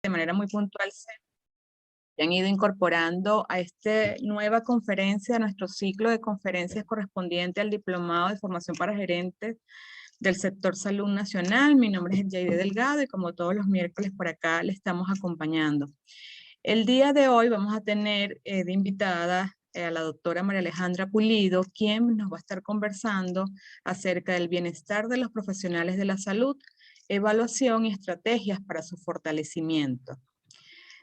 de manera muy puntual se han ido incorporando a esta nueva conferencia, a nuestro ciclo de conferencias correspondiente al Diplomado de Formación para Gerentes del Sector Salud Nacional. Mi nombre es Yaide Delgado y como todos los miércoles por acá le estamos acompañando. El día de hoy vamos a tener de invitada a la doctora María Alejandra Pulido, quien nos va a estar conversando acerca del bienestar de los profesionales de la salud, evaluación y estrategias para su fortalecimiento.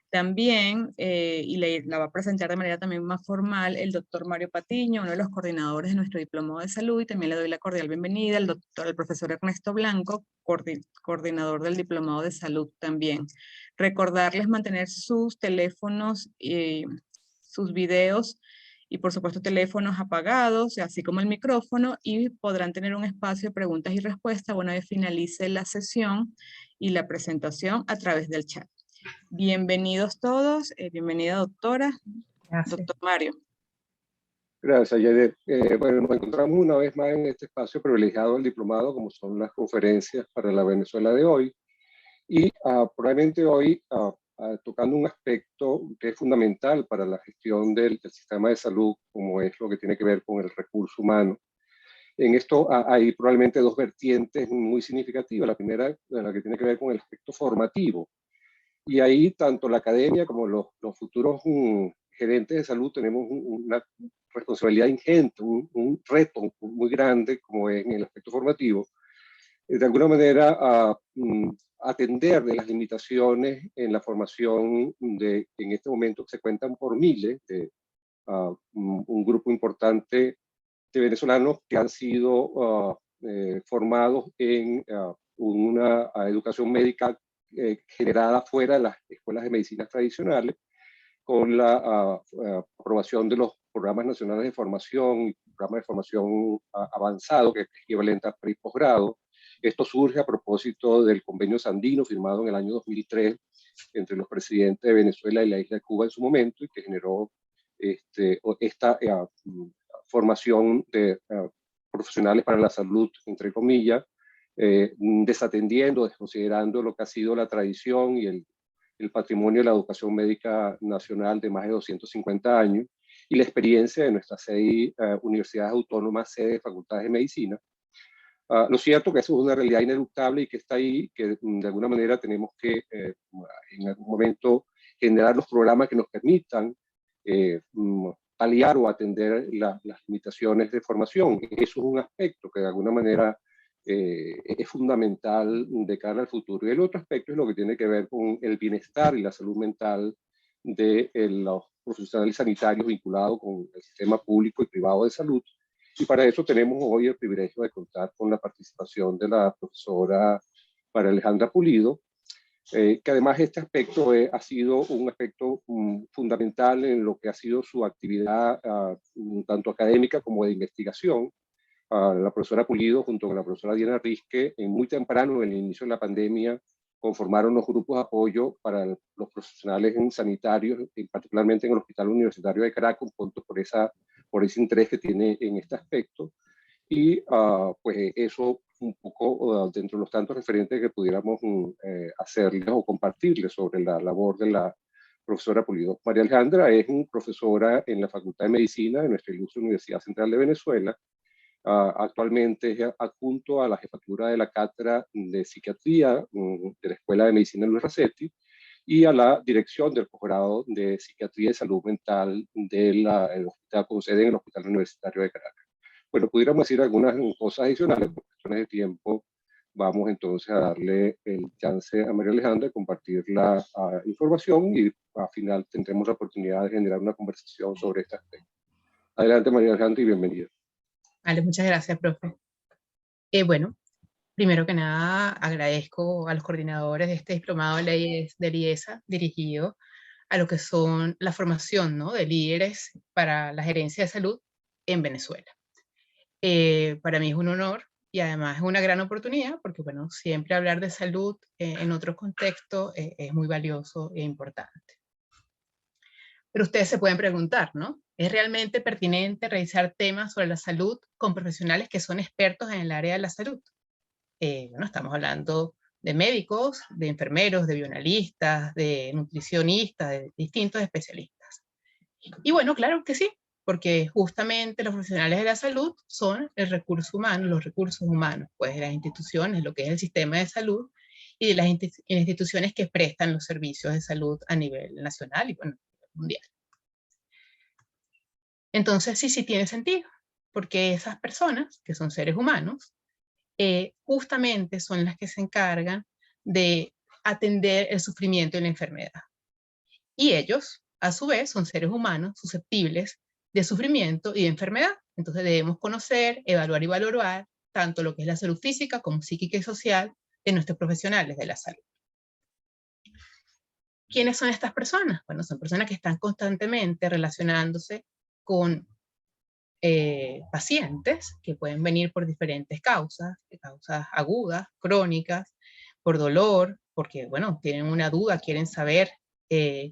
También, la va a presentar de manera también más formal, el doctor Mario Patiño, uno de los coordinadores de nuestro diplomado de salud, y también le doy la cordial bienvenida al profesor Ernesto Blanco, coordinador del diplomado de salud también. Recordarles mantener sus teléfonos, sus videos y por supuesto teléfonos apagados, así como el micrófono, y podrán tener un espacio de preguntas y respuestas una vez finalice la sesión y la presentación a través del chat. Bienvenidos todos, bienvenida doctora. Gracias. Doctor Mario. Gracias, Yaide. Bueno, nos encontramos una vez más en este espacio privilegiado del diplomado, como son las conferencias para la Venezuela de hoy, y probablemente hoy tocando un aspecto que es fundamental para la gestión del sistema de salud, como es lo que tiene que ver con el recurso humano. En esto hay probablemente dos vertientes muy significativas. La primera, la que tiene que ver con el aspecto formativo. Y ahí tanto la academia como los futuros gerentes de salud tenemos una responsabilidad ingente, un reto muy grande como en el aspecto formativo. De alguna manera atender de las limitaciones en la formación en este momento se cuentan por miles de un grupo importante de venezolanos que han sido formados en una educación médica generada fuera de las escuelas de medicina tradicionales, con la aprobación de los programas nacionales de formación y programas de formación avanzado, que es equivalente a pre y posgrado. Esto surge a propósito del convenio Sandino firmado en el año 2003 entre los presidentes de Venezuela y la isla de Cuba en su momento, y que generó esta formación de profesionales para la salud, entre comillas, desatendiendo, desconsiderando lo que ha sido la tradición y el patrimonio de la educación médica nacional de más de 250 años y la experiencia de nuestras 6 universidades autónomas, sede de facultades de medicina. Lo cierto que eso es una realidad ineluctable y que está ahí, que de alguna manera tenemos que en algún momento generar los programas que nos permitan paliar o atender las limitaciones de formación. Eso es un aspecto que de alguna manera es fundamental de cara al futuro. Y el otro aspecto es lo que tiene que ver con el bienestar y la salud mental de los profesionales sanitarios vinculados con el sistema público y privado de salud. Y para eso tenemos hoy el privilegio de contar con la participación de la profesora María Alejandra Pulido, que además este aspecto ha sido un aspecto fundamental en lo que ha sido su actividad tanto académica como de investigación. La profesora Pulido junto con la profesora Diana Risque, muy temprano en el inicio de la pandemia, conformaron los grupos de apoyo para los profesionales sanitarios, particularmente en el Hospital Universitario de Caracas, por ese interés que tiene en este aspecto. Y pues eso un poco dentro de los tantos referentes que pudiéramos hacerles o compartirles sobre la labor de la profesora Pulido. María Alejandra es profesora en la Facultad de Medicina de nuestra ilustre Universidad Central de Venezuela. Actualmente es adjunto a la jefatura de la cátedra de psiquiatría de la Escuela de Medicina Luis Racetti y a la dirección del posgrado de psiquiatría y salud mental del hospital con sede en el Hospital Universitario de Caracas. Bueno, pudiéramos decir algunas cosas adicionales, por cuestiones de tiempo. Vamos entonces a darle el chance a María Alejandra de compartir la información y al final tendremos la oportunidad de generar una conversación sobre este aspecto. Adelante, María Alejandra, y bienvenida. Vale, muchas gracias, profe. Bueno, primero que nada agradezco a los coordinadores de este diplomado de IESA dirigido a lo que son la formación, ¿no?, de líderes para la gerencia de salud en Venezuela. Para mí es un honor y además es una gran oportunidad porque, bueno, siempre hablar de salud en otro contexto es muy valioso e importante. Pero ustedes se pueden preguntar, ¿no? ¿Es realmente pertinente realizar temas sobre la salud con profesionales que son expertos en el área de la salud? Bueno, estamos hablando de médicos, de enfermeros, de bioanalistas, de nutricionistas, de distintos especialistas. Y bueno, claro que sí, porque justamente los profesionales de la salud son el recurso humano, los recursos humanos, pues de las instituciones, lo que es el sistema de salud, y de las instituciones que prestan los servicios de salud a nivel nacional y bueno, mundial. Entonces sí tiene sentido, porque esas personas, que son seres humanos, justamente son las que se encargan de atender el sufrimiento y la enfermedad. Y ellos, a su vez, son seres humanos susceptibles de sufrimiento y de enfermedad. Entonces debemos conocer, evaluar y valorar tanto lo que es la salud física como psíquica y social de nuestros profesionales de la salud. ¿Quiénes son estas personas? Bueno, son personas que están constantemente relacionándose con pacientes que pueden venir por diferentes causas agudas, crónicas, por dolor, porque, bueno, tienen una duda, quieren saber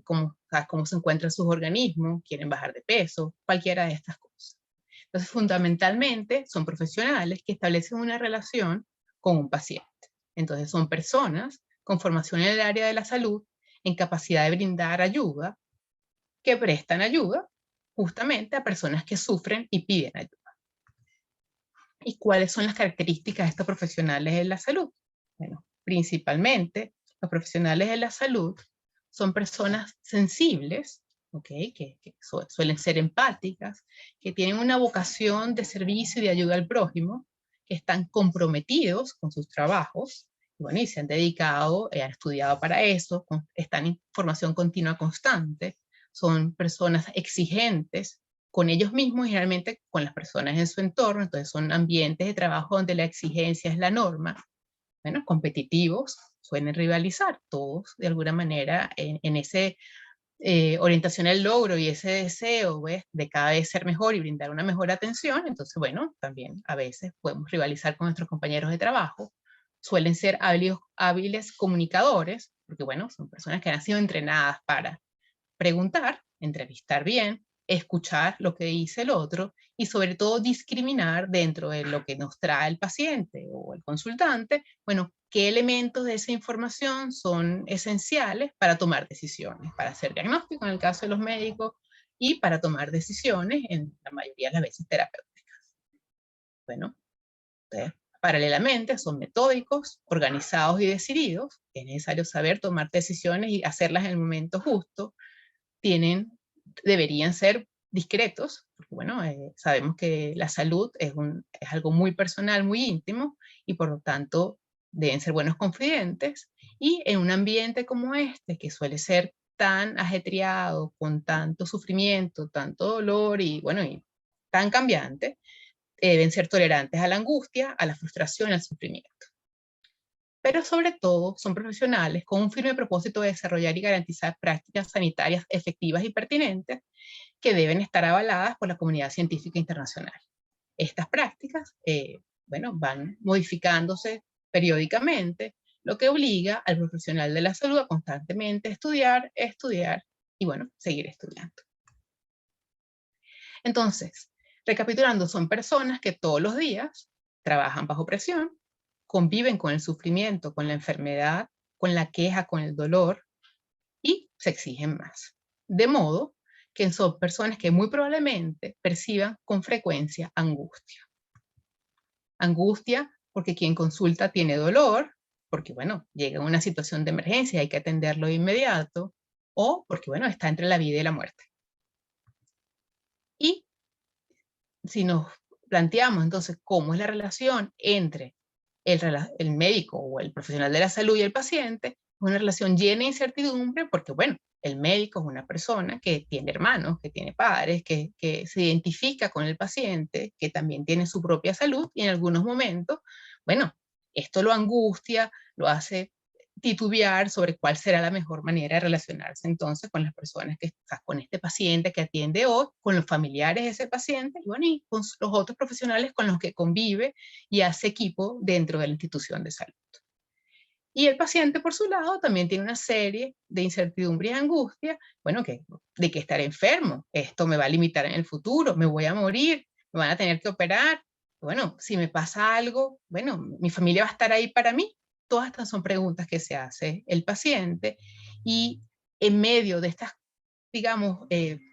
cómo se encuentran sus organismos, quieren bajar de peso, cualquiera de estas cosas. Entonces, fundamentalmente, son profesionales que establecen una relación con un paciente. Entonces, son personas con formación en el área de la salud, en capacidad de brindar ayuda, que prestan ayuda justamente a personas que sufren y piden ayuda. ¿Y cuáles son las características de estos profesionales de la salud? Bueno, principalmente los profesionales de la salud son personas sensibles, ¿okay? que suelen ser empáticas, que tienen una vocación de servicio y de ayuda al prójimo, que están comprometidos con sus trabajos, bueno, y se han dedicado, han estudiado para eso, están en formación continua constante, son personas exigentes con ellos mismos y generalmente con las personas en su entorno, entonces son ambientes de trabajo donde la exigencia es la norma. Bueno, competitivos, suelen rivalizar todos de alguna manera en ese orientación al logro y ese deseo, ¿ves?, de cada vez ser mejor y brindar una mejor atención. Entonces, bueno, también a veces podemos rivalizar con nuestros compañeros de trabajo. Suelen ser hábiles comunicadores, porque bueno, son personas que han sido entrenadas para preguntar, entrevistar bien, escuchar lo que dice el otro y sobre todo discriminar dentro de lo que nos trae el paciente o el consultante, bueno, qué elementos de esa información son esenciales para tomar decisiones, para hacer diagnóstico en el caso de los médicos y para tomar decisiones en la mayoría de las veces terapéuticas. Bueno, entonces, paralelamente son metódicos, organizados y decididos. Es necesario saber tomar decisiones y hacerlas en el momento justo. Deberían ser discretos, porque bueno, sabemos que la salud es algo muy personal, muy íntimo, y por lo tanto deben ser buenos confidentes, y en un ambiente como este, que suele ser tan ajetreado, con tanto sufrimiento, tanto dolor, y bueno, y tan cambiante, deben ser tolerantes a la angustia, a la frustración, al sufrimiento. Pero sobre todo son profesionales con un firme propósito de desarrollar y garantizar prácticas sanitarias efectivas y pertinentes que deben estar avaladas por la comunidad científica internacional. Estas prácticas, bueno, van modificándose periódicamente, lo que obliga al profesional de la salud a constantemente estudiar y, bueno, seguir estudiando. Entonces, recapitulando, son personas que todos los días trabajan bajo presión, conviven con el sufrimiento, con la enfermedad, con la queja, con el dolor y se exigen más. De modo que son personas que muy probablemente perciban con frecuencia angustia. Angustia porque quien consulta tiene dolor, porque bueno, llega una situación de emergencia y hay que atenderlo de inmediato, o porque bueno, está entre la vida y la muerte. Y si nos planteamos entonces cómo es la relación entre el médico o el profesional de la salud y el paciente, es una relación llena de incertidumbre porque, bueno, el médico es una persona que tiene hermanos, que tiene padres, que se identifica con el paciente, que también tiene su propia salud y en algunos momentos, bueno, esto lo angustia, lo hace titubear sobre cuál será la mejor manera de relacionarse entonces con las personas que están, con este paciente que atiende hoy, con los familiares de ese paciente, y bueno, y con los otros profesionales con los que convive y hace equipo dentro de la institución de salud. Y el paciente, por su lado, también tiene una serie de incertidumbre y angustia, bueno, de que estaré enfermo, esto me va a limitar en el futuro, me voy a morir, me van a tener que operar, bueno, si me pasa algo, bueno, mi familia va a estar ahí para mí. Todas estas son preguntas que se hace el paciente, y en medio de estas, digamos,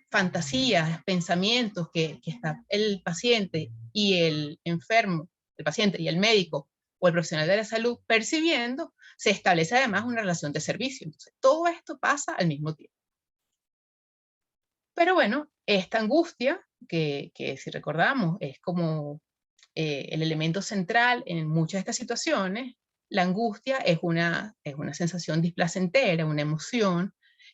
fantasías, pensamientos que está el paciente y el enfermo, el paciente y el médico o el profesional de la salud percibiendo, se establece además una relación de servicio. Entonces, todo esto pasa al mismo tiempo. Pero bueno, esta angustia, que si recordamos es como el elemento central en muchas de estas situaciones, la angustia es una sensación displacentera, una emoción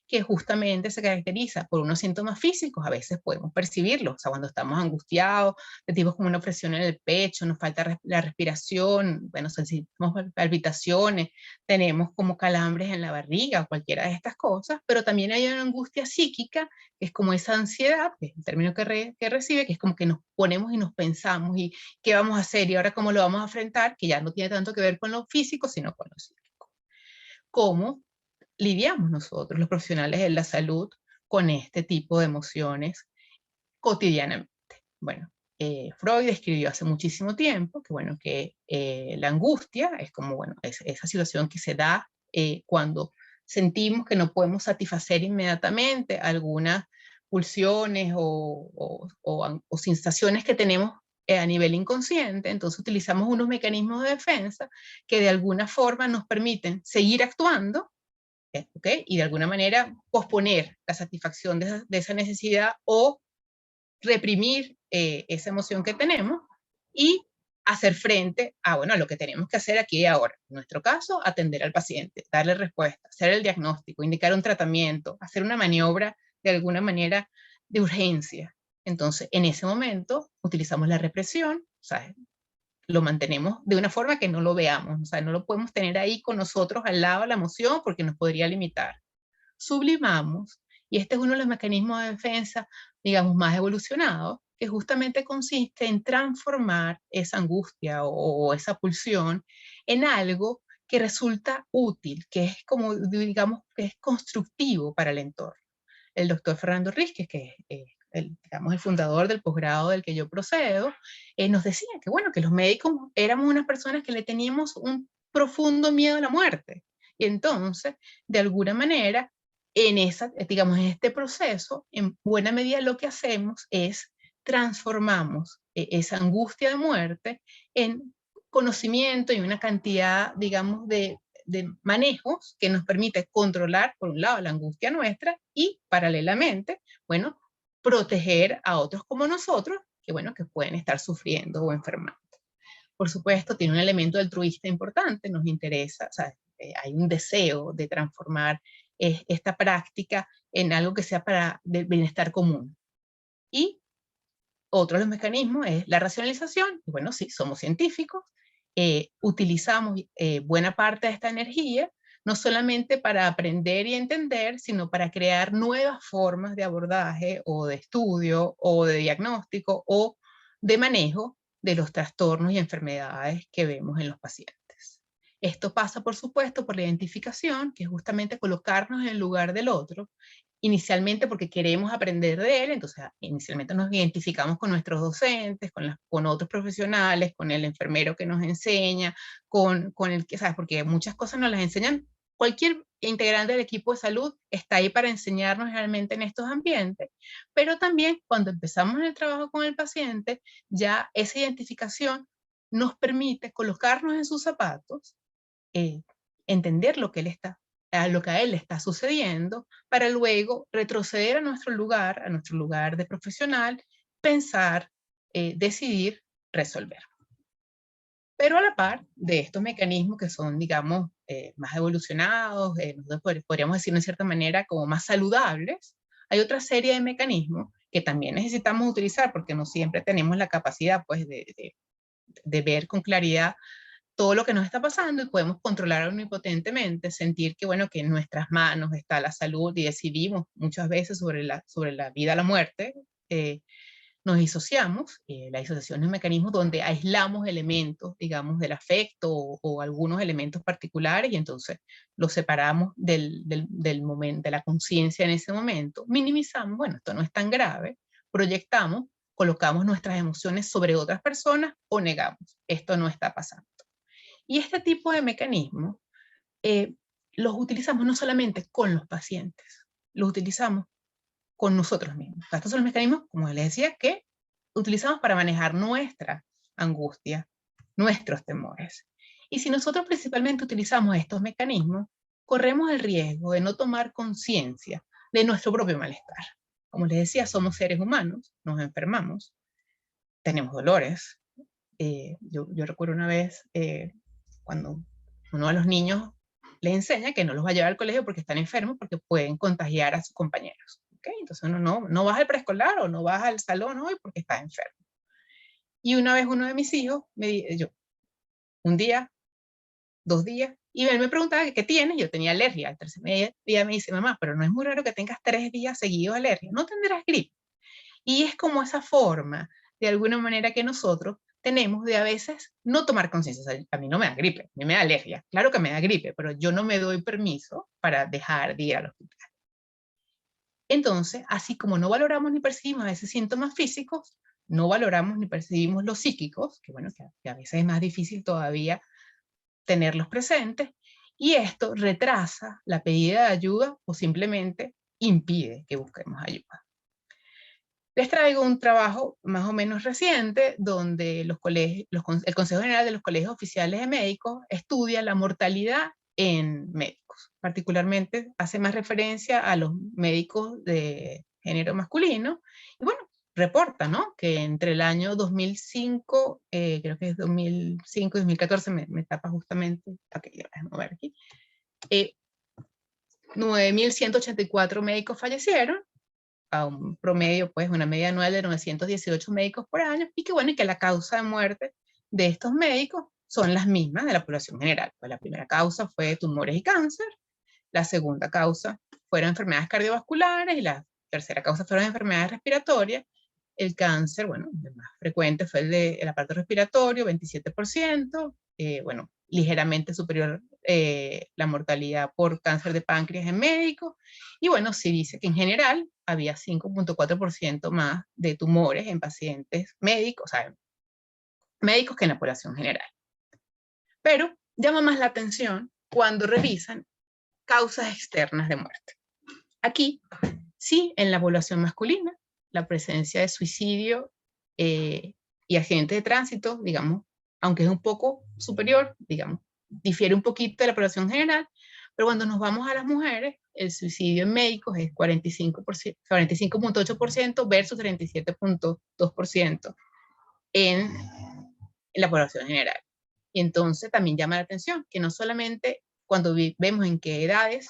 que justamente se caracteriza por unos síntomas físicos. A veces podemos percibirlos, o sea, cuando estamos angustiados, sentimos como una presión en el pecho, nos falta la respiración, bueno, sentimos palpitaciones, tenemos como calambres en la barriga, cualquiera de estas cosas, pero también hay una angustia psíquica, que es como esa ansiedad, que es el término que recibe, que es como que nos ponemos y nos pensamos, y qué vamos a hacer y ahora cómo lo vamos a enfrentar, que ya no tiene tanto que ver con lo físico, sino con lo psíquico. ¿Cómo lidiamos nosotros, los profesionales de la salud, con este tipo de emociones cotidianamente? Bueno, Freud escribió hace muchísimo tiempo que, bueno, que la angustia es como, bueno, esa situación que se da cuando sentimos que no podemos satisfacer inmediatamente algunas pulsiones o sensaciones que tenemos a nivel inconsciente. Entonces utilizamos unos mecanismos de defensa que de alguna forma nos permiten seguir actuando, ¿okay? Y de alguna manera posponer la satisfacción de esa necesidad o reprimir esa emoción que tenemos y hacer frente a, bueno, a lo que tenemos que hacer aquí y ahora. En nuestro caso, atender al paciente, darle respuesta, hacer el diagnóstico, indicar un tratamiento, hacer una maniobra de alguna manera de urgencia. Entonces, en ese momento, utilizamos la represión, ¿sabes? Lo mantenemos de una forma que no lo veamos, o sea, no lo podemos tener ahí con nosotros al lado de la emoción porque nos podría limitar. Sublimamos, y este es uno de los mecanismos de defensa, digamos, más evolucionados, que justamente consiste en transformar esa angustia o esa pulsión en algo que resulta útil, que es como, digamos, que es constructivo para el entorno. El doctor Fernando Rizquez, que es digamos, el fundador del posgrado del que yo procedo, nos decía que, bueno, que los médicos éramos unas personas que le teníamos un profundo miedo a la muerte. Y entonces, de alguna manera, digamos, en este proceso, en buena medida lo que hacemos es transformamos esa angustia de muerte en conocimiento y una cantidad, digamos, de manejos que nos permite controlar, por un lado, la angustia nuestra y, paralelamente, bueno, proteger a otros como nosotros, que, bueno, que pueden estar sufriendo o enfermando. Por supuesto, tiene un elemento altruista importante, nos interesa, o sea, hay un deseo de transformar esta práctica en algo que sea para el bienestar común. Y otro de los mecanismos es la racionalización. Y bueno, sí, somos científicos, utilizamos buena parte de esta energía, no solamente para aprender y entender, sino para crear nuevas formas de abordaje o de estudio o de diagnóstico o de manejo de los trastornos y enfermedades que vemos en los pacientes. Esto pasa, por supuesto, por la identificación, que es justamente colocarnos en el lugar del otro, inicialmente porque queremos aprender de él. Entonces inicialmente nos identificamos con nuestros docentes, con otros profesionales, con el enfermero que nos enseña, con el que, ¿sabes? Porque muchas cosas nos las enseñan. Cualquier integrante del equipo de salud está ahí para enseñarnos realmente en estos ambientes, pero también cuando empezamos el trabajo con el paciente, ya esa identificación nos permite colocarnos en sus zapatos, entender lo que lo que a él le está sucediendo, para luego retroceder a nuestro lugar de profesional, pensar, decidir, resolver. Pero a la par de estos mecanismos que son, digamos, más evolucionados, nosotros podríamos decir de cierta manera como más saludables, hay otra serie de mecanismos que también necesitamos utilizar porque no siempre tenemos la capacidad, pues, de ver con claridad todo lo que nos está pasando y podemos controlar omnipotentemente, sentir que, bueno, que en nuestras manos está la salud y decidimos muchas veces sobre la vida o la muerte. Nos disociamos. La disociación es un mecanismo donde aislamos elementos, digamos, del afecto o algunos elementos particulares, y entonces los separamos del momento, de la conciencia en ese momento, minimizamos, bueno, esto no es tan grave, proyectamos, colocamos nuestras emociones sobre otras personas o negamos, esto no está pasando. Y este tipo de mecanismos los utilizamos no solamente con los pacientes, los utilizamos con nosotros mismos. O sea, estos son los mecanismos, como les decía, que utilizamos para manejar nuestra angustia, nuestros temores. Y si nosotros principalmente utilizamos estos mecanismos, corremos el riesgo de no tomar conciencia de nuestro propio malestar. Como les decía, somos seres humanos, nos enfermamos, tenemos dolores. Yo recuerdo una vez cuando uno de los niños les enseña que no los va a llevar al colegio porque están enfermos, porque pueden contagiar a sus compañeros. ¿Okay? Entonces uno no vas al preescolar o no vas al salón hoy porque estás enfermo. Y una vez uno de mis hijos, un día, 2 días, y él me preguntaba ¿qué tienes? Yo tenía alergia. Al tercer día me dice, mamá, pero no es muy raro que tengas 3 días seguidos alergia, no tendrás gripe. Y es como esa forma, de alguna manera, que nosotros tenemos de a veces no tomar conciencia. O sea, a mí no me da gripe, a mí me da alergia. Claro que me da gripe, pero yo no me doy permiso para dejar de ir al hospital. Entonces, así como no valoramos ni percibimos a veces síntomas físicos, no valoramos ni percibimos los psíquicos, que bueno, que a veces es más difícil todavía tenerlos presentes, y esto retrasa la pedida de ayuda o simplemente impide que busquemos ayuda. Les traigo un trabajo más o menos reciente donde el Consejo General de los Colegios Oficiales de Médicos estudia la mortalidad en médicos. Particularmente hace más referencia a los médicos de género masculino. Y bueno, reporta, ¿no?, que entre el año 2005, creo que es 2005 y 2014, me tapa justamente, ok, déjame ver aquí, 9.184 médicos fallecieron, a un promedio, pues una media anual de 918 médicos por año, y que bueno, y que la causa de muerte de estos médicos son las mismas de la población general. Pues la primera causa fue tumores y cáncer, la segunda causa fueron enfermedades cardiovasculares, y la tercera causa fueron enfermedades respiratorias. El cáncer, bueno, el más frecuente fue el aparato respiratorio, 27%, bueno, ligeramente superior la mortalidad por cáncer de páncreas en médicos, y bueno, sí dice que en general había 5.4% más de tumores en pacientes médicos, o sea, médicos que en la población general. Pero llama más la atención cuando revisan causas externas de muerte. Aquí, sí, en la población masculina, la presencia de suicidio y accidentes de tránsito, digamos, aunque es un poco superior, digamos, difiere un poquito de la población general, pero cuando nos vamos a las mujeres, el suicidio en médicos es 45.8% versus 37.2% en la población general. Y entonces también llama la atención que no solamente cuando vemos en qué edades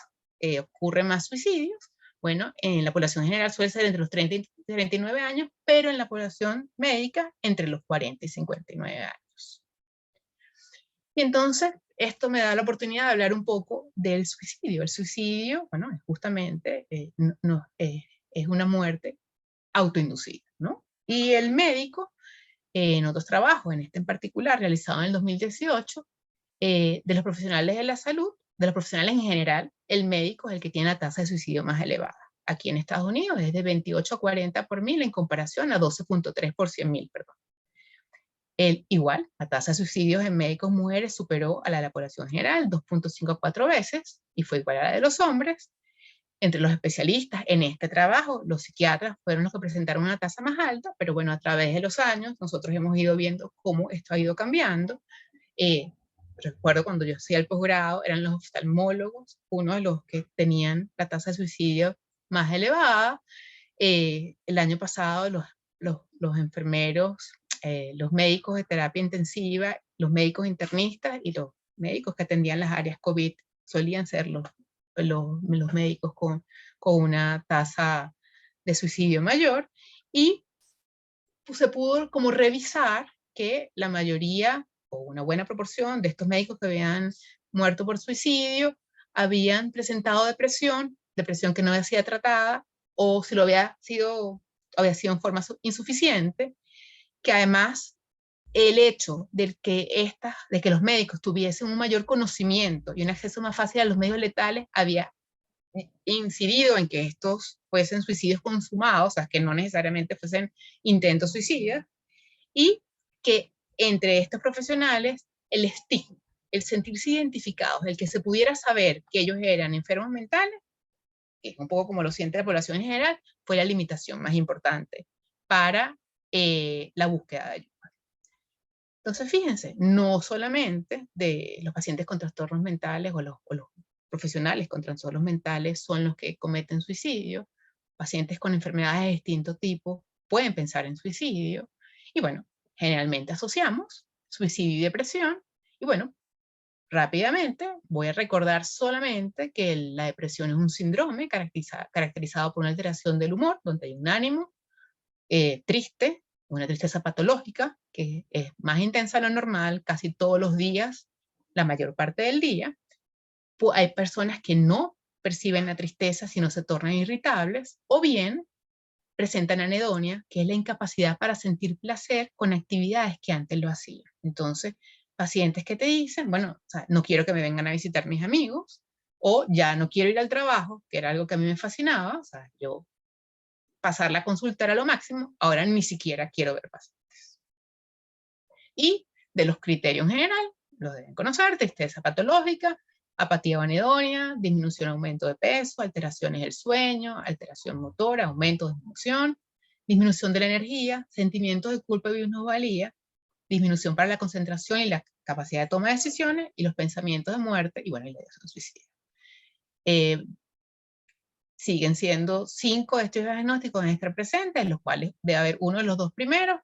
ocurren más suicidios, bueno, en la población general suele ser entre los 30 y 39 años, pero en la población médica entre los 40 y 59 años. Y entonces esto me da la oportunidad de hablar un poco del suicidio. El suicidio, bueno, es justamente es una muerte autoinducida, ¿no? Y el médico, en otros trabajos, en este en particular, realizado en el 2018, de los profesionales de la salud, de los profesionales en general, el médico es el que tiene la tasa de suicidio más elevada. Aquí en Estados Unidos es de 28 a 40 por 1000 en comparación a 12.3 por 100.000, perdón. Igual, la tasa de suicidios en médicos mujeres superó a la de la población general 2.5 a 4 veces y fue igual a la de los hombres. Entre los especialistas en este trabajo, los psiquiatras fueron los que presentaron una tasa más alta, pero bueno, a través de los años nosotros hemos ido viendo cómo esto ha ido cambiando. Recuerdo cuando yo hacía el posgrado, eran los oftalmólogos uno de los que tenían la tasa de suicidio más elevada. El año pasado los enfermeros, los médicos de terapia intensiva, los médicos internistas y los médicos que atendían las áreas COVID solían ser los médicos con una tasa de suicidio mayor, y pues, se pudo como revisar que la mayoría o una buena proporción de estos médicos que habían muerto por suicidio habían presentado depresión que no había sido tratada, o si lo había sido en forma insuficiente, que además el hecho de que los médicos tuviesen un mayor conocimiento y un acceso más fácil a los medios letales había incidido en que estos fuesen suicidios consumados, o sea, que no necesariamente fuesen intentos suicidas, y que entre estos profesionales el estigma el sentirse identificados, el que se pudiera saber que ellos eran enfermos mentales, que es un poco como lo siente la población en general, fue la limitación más importante para la búsqueda de ayuda. Entonces, fíjense, no solamente de los pacientes con trastornos mentales o los profesionales con trastornos mentales son los que cometen suicidio, pacientes con enfermedades de distinto tipo pueden pensar en suicidio, y bueno, generalmente asociamos suicidio y depresión, y bueno, rápidamente voy a recordar solamente que la depresión es un síndrome caracterizado por una alteración del humor, donde hay un ánimo triste, una tristeza patológica, que es más intensa de lo normal, casi todos los días, la mayor parte del día. Hay personas que no perciben la tristeza, sino se tornan irritables, o bien presentan anedonia, que es la incapacidad para sentir placer con actividades que antes lo hacían. Entonces, pacientes que te dicen, bueno, o sea, no quiero que me vengan a visitar mis amigos, o ya no quiero ir al trabajo, que era algo que a mí me fascinaba, o sea, yo pasar la consulta era lo máximo, ahora ni siquiera quiero ver pacientes. Y de los criterios en general, los deben conocer: tristeza patológica, apatía o anedonia, disminución o aumento de peso, alteraciones del sueño, alteración motora, aumento o disminución, disminución de la energía, sentimientos de culpa y minusvalía, disminución para la concentración y la capacidad de toma de decisiones, y los pensamientos de muerte, y bueno, y la ideación de suicidio. Siguen siendo 5 de estos diagnósticos en estar presentes, en los cuales debe haber uno de los 2 primeros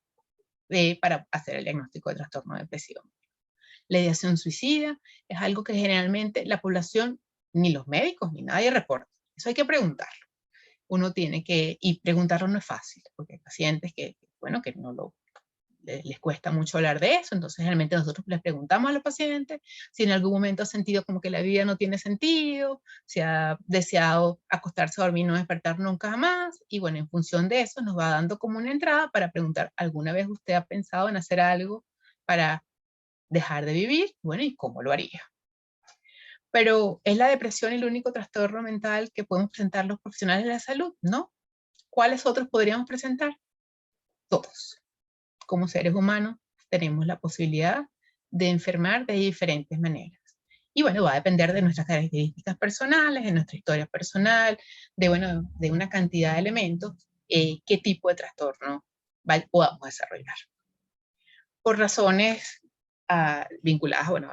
para hacer el diagnóstico de trastorno depresivo. La ideación suicida es algo que generalmente la población, ni los médicos, ni nadie reporta. Eso hay que preguntarlo. Uno tiene que, y preguntarlo no es fácil, porque hay pacientes que, bueno, que no les cuesta mucho hablar de eso. Entonces generalmente nosotros les preguntamos a los pacientes si en algún momento ha sentido como que la vida no tiene sentido, si ha deseado acostarse a dormir y no despertar nunca jamás, y bueno, en función de eso nos va dando como una entrada para preguntar: ¿alguna vez usted ha pensado en hacer algo para dejar de vivir? Bueno, ¿y cómo lo haría? Pero ¿es la depresión el único trastorno mental que podemos presentar los profesionales de la salud? No. ¿Cuáles otros podríamos presentar? Todos. Como seres humanos tenemos la posibilidad de enfermar de diferentes maneras. Y bueno, va a depender de nuestras características personales, de nuestra historia personal, de una cantidad de elementos, qué tipo de trastorno podamos desarrollar. Por razones vinculadas, bueno,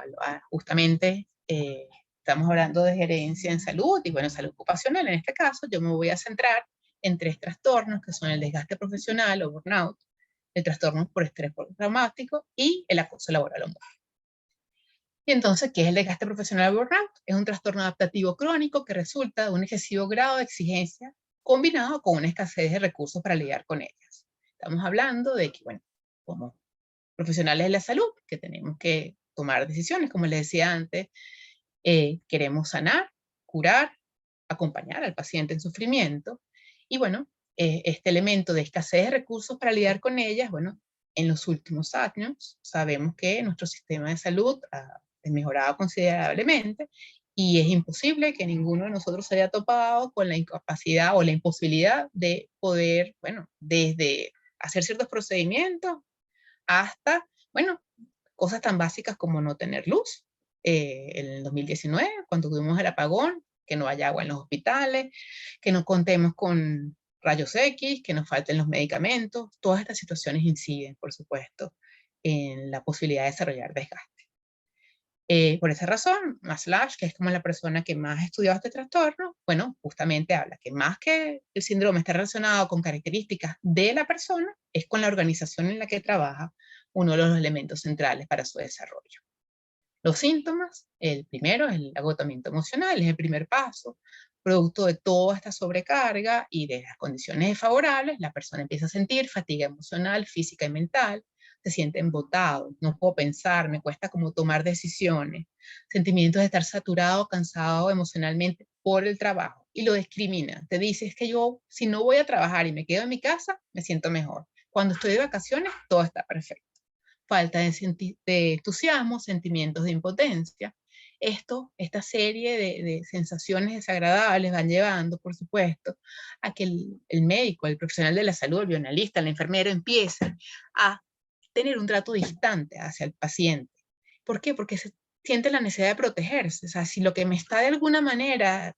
justamente estamos hablando de gerencia en salud y bueno, salud ocupacional. En este caso, yo me voy a centrar en 3 trastornos, que son el desgaste profesional o burnout, el trastorno por estrés postraumático y el acoso laboral o moral. Y entonces, ¿qué es el desgaste profesional o burnout? Es un trastorno adaptativo crónico que resulta de un excesivo grado de exigencia combinado con una escasez de recursos para lidiar con ellas. Estamos hablando de que, bueno, como profesionales de la salud, que tenemos que tomar decisiones, como les decía antes, queremos sanar, curar, acompañar al paciente en sufrimiento, y bueno, este elemento de escasez de recursos para lidiar con ellas, bueno, en los últimos años sabemos que nuestro sistema de salud ha mejorado considerablemente, y es imposible que ninguno de nosotros se haya topado con la incapacidad o la imposibilidad de poder, bueno, desde hacer ciertos procedimientos hasta, bueno, cosas tan básicas como no tener luz. En el 2019, cuando tuvimos el apagón, que no haya agua en los hospitales, que no contemos con rayos X, que nos falten los medicamentos. Todas estas situaciones inciden, por supuesto, en la posibilidad de desarrollar desgaste. Por esa razón, Maslach, que es como la persona que más ha estudiado este trastorno, bueno, justamente habla que más que el síndrome está relacionado con características de la persona, es con la organización en la que trabaja uno de los elementos centrales para su desarrollo. Los síntomas: el primero es el agotamiento emocional, es el primer paso. Producto de toda esta sobrecarga y de las condiciones desfavorables, la persona empieza a sentir fatiga emocional, física y mental, se siente embotado, no puedo pensar, me cuesta como tomar decisiones, sentimientos de estar saturado, cansado emocionalmente por el trabajo, y lo discrimina. Te dice: es que yo, si no voy a trabajar y me quedo en mi casa, me siento mejor. Cuando estoy de vacaciones, todo está perfecto. Falta de entusiasmo, sentimientos de impotencia. Esta serie de sensaciones desagradables van llevando, por supuesto, a que el médico, el profesional de la salud, el bioanalista, el enfermero, empiece a tener un trato distante hacia el paciente. ¿Por qué? Porque siente la necesidad de protegerse. O sea, si lo que me está de alguna manera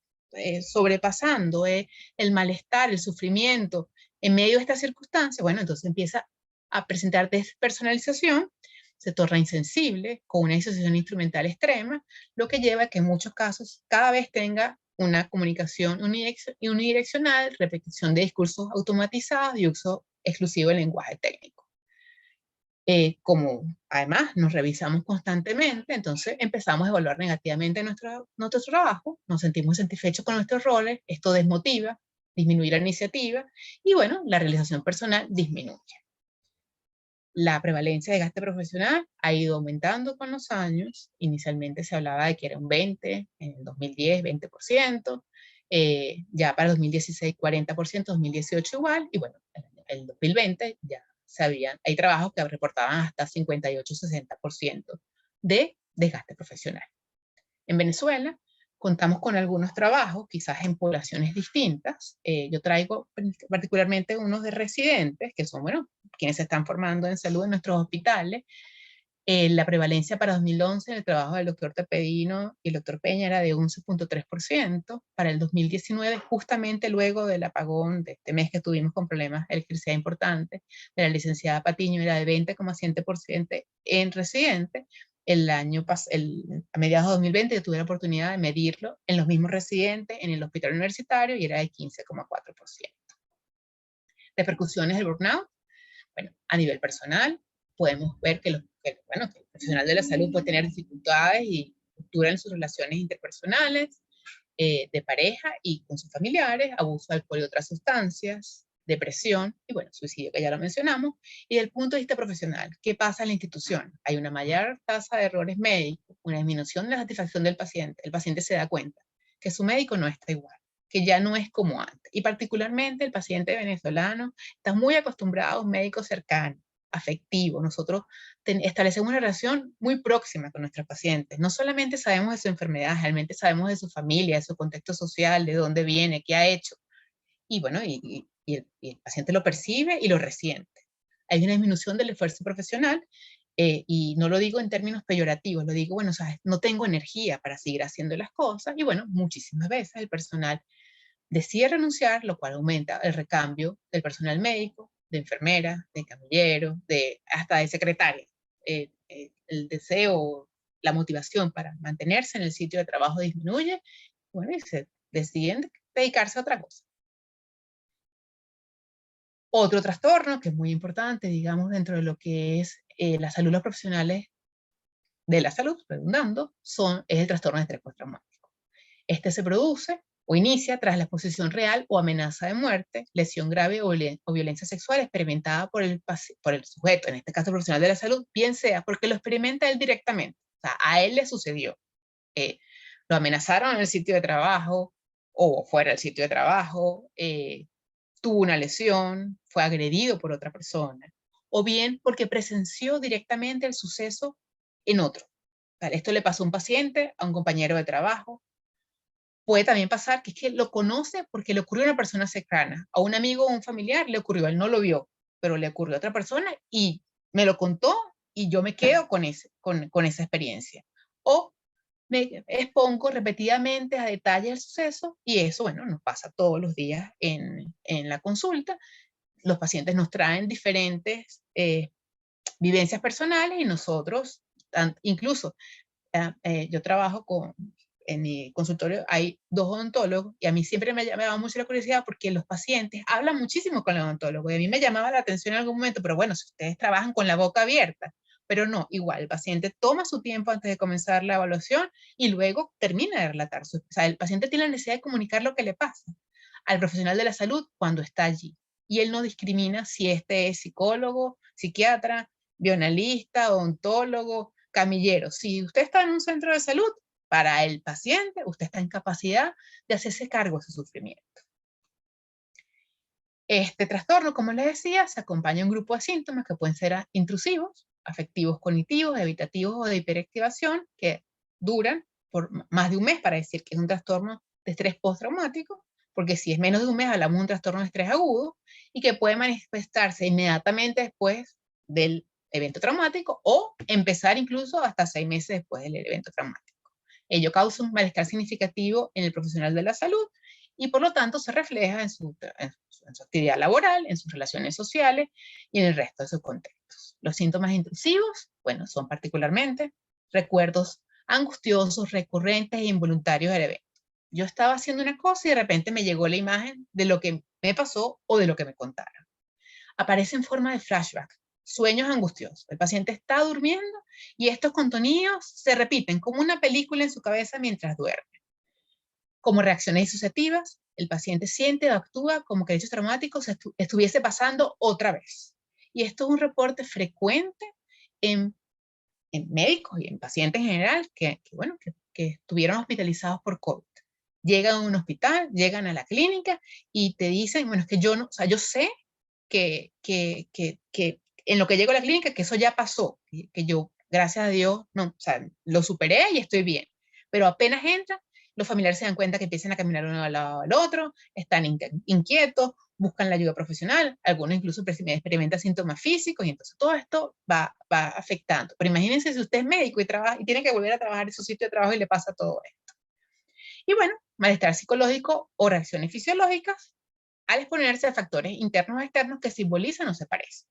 sobrepasando es el malestar, el sufrimiento en medio de esta circunstancia, bueno, entonces empieza a presentar despersonalización, se torna insensible, con una disociación instrumental extrema, lo que lleva a que en muchos casos cada vez tenga una comunicación unidireccional, repetición de discursos automatizados y uso exclusivo del lenguaje técnico. Como además nos revisamos constantemente, entonces empezamos a evaluar negativamente nuestro trabajo, nos sentimos satisfechos con nuestros roles, esto desmotiva, disminuye la iniciativa y bueno, la realización personal disminuye. La prevalencia de gasto profesional ha ido aumentando con los años. Inicialmente se hablaba de que era un 20%, en el 2010 20%, ya para 2016 40%, 2018 igual, y bueno, en el 2020 ya hay trabajos que reportaban hasta 58-60% de desgaste profesional. En Venezuela contamos con algunos trabajos, quizás en poblaciones distintas. Yo traigo particularmente unos de residentes, que son, bueno, quienes se están formando en salud en nuestros hospitales. La prevalencia para 2011 en el trabajo del doctor Tepedino y el doctor Peña era de 11.3%. Para el 2019, justamente luego del apagón de este mes que tuvimos con problemas de electricidad importantes, de la licenciada Patiño era de 20,7% en residentes. A mediados de 2020 yo tuve la oportunidad de medirlo en los mismos residentes en el hospital universitario y era de 15,4%. Repercusiones del burnout. Bueno, a nivel personal, podemos ver que el profesional de la salud puede tener dificultades y ruptura en sus relaciones interpersonales, de pareja y con sus familiares, abuso de alcohol y otras sustancias, depresión y bueno, suicidio, que ya lo mencionamos. Y desde el punto de vista profesional, ¿qué pasa en la institución? Hay una mayor tasa de errores médicos, una disminución de la satisfacción del paciente. El paciente se da cuenta que su médico no está igual, que ya no es como antes. Y particularmente el paciente venezolano está muy acostumbrado a un médico cercano, afectivo. Nosotros establecemos una relación muy próxima con nuestros pacientes. No solamente sabemos de su enfermedad, realmente sabemos de su familia, de su contexto social, de dónde viene, qué ha hecho. Y bueno, y el paciente lo percibe y lo resiente. Hay una disminución del esfuerzo profesional y no lo digo en términos peyorativos, lo digo, bueno, ¿sabes? No tengo energía para seguir haciendo las cosas y bueno, muchísimas veces el personal decide renunciar, lo cual aumenta el recambio del personal médico, de enfermera, de camillero, hasta de secretaria. El deseo, la motivación para mantenerse en el sitio de trabajo disminuye, bueno, y se deciden dedicarse a otra cosa. Otro trastorno que es muy importante, digamos, dentro de lo que es la salud de los profesionales de la salud, redundando, es el trastorno de estrés postraumático. Este se produce o inicia tras la exposición real o amenaza de muerte, lesión grave o violencia sexual experimentada por el sujeto, en este caso el profesional de la salud, bien sea porque lo experimenta él directamente, o sea, a él le sucedió, lo amenazaron en el sitio de trabajo o fuera del sitio de trabajo, tuvo una lesión, fue agredido por otra persona, o bien porque presenció directamente el suceso en otro. Esto le pasó a un paciente, a un compañero de trabajo. Puede también pasar que es que lo conoce porque le ocurrió a una persona cercana, a un amigo o un familiar le ocurrió, él no lo vio, pero le ocurrió a otra persona y me lo contó y yo me quedo con esa experiencia. O me expongo repetidamente a detalles del suceso y eso, bueno, nos pasa todos los días en la consulta. Los pacientes nos traen diferentes vivencias personales y nosotros, incluso yo trabajo en mi consultorio, hay 2 odontólogos y a mí siempre me llamaba mucho la curiosidad porque los pacientes hablan muchísimo con el odontólogo y a mí me llamaba la atención en algún momento, pero bueno, si ustedes trabajan con la boca abierta, pero no, igual, el paciente toma su tiempo antes de comenzar la evaluación y luego termina de relatar. O sea, el paciente tiene la necesidad de comunicar lo que le pasa al profesional de la salud cuando está allí. Y él no discrimina si este es psicólogo, psiquiatra, bioanalista, odontólogo, camillero. Si usted está en un centro de salud, para el paciente, usted está en capacidad de hacerse cargo de su sufrimiento. Este trastorno, como les decía, se acompaña de un grupo de síntomas que pueden ser intrusivos, afectivos cognitivos, evitativos o de hiperactivación, que duran por más de un mes para decir que es un trastorno de estrés postraumático, porque si es menos de un mes hablamos de un trastorno de estrés agudo, y que puede manifestarse inmediatamente después del evento traumático o empezar incluso hasta 6 meses después del evento traumático. Ello causa un malestar significativo en el profesional de la salud y por lo tanto se refleja en su actividad laboral, en sus relaciones sociales y en el resto de sus contextos. Los síntomas intrusivos, bueno, son particularmente recuerdos angustiosos, recurrentes e involuntarios del evento. Yo estaba haciendo una cosa y de repente me llegó la imagen de lo que me pasó o de lo que me contaron. Aparece en forma de flashback, sueños angustiosos. El paciente está durmiendo y estos contenidos se repiten como una película en su cabeza mientras duerme. Como reacciones disociativas, el paciente siente o actúa como que el hecho traumático estuviese pasando otra vez. Y esto es un reporte frecuente en médicos y en pacientes en general que estuvieron hospitalizados por COVID. Llegan a un hospital, llegan a la clínica y te dicen, bueno, es que yo no, o sea, yo sé que en lo que llego a la clínica, que eso ya pasó, que yo, gracias a Dios, no, o sea, lo superé y estoy bien. Pero apenas entran, los familiares se dan cuenta que empiezan a caminar uno al lado del otro, están inquietos, buscan la ayuda profesional, algunos incluso experimentan síntomas físicos y entonces todo esto va afectando. Pero imagínense si usted es médico y tiene que volver a trabajar en su sitio de trabajo y le pasa todo esto. Y bueno, malestar psicológico o reacciones fisiológicas al exponerse a factores internos o externos que simbolizan o se parecen.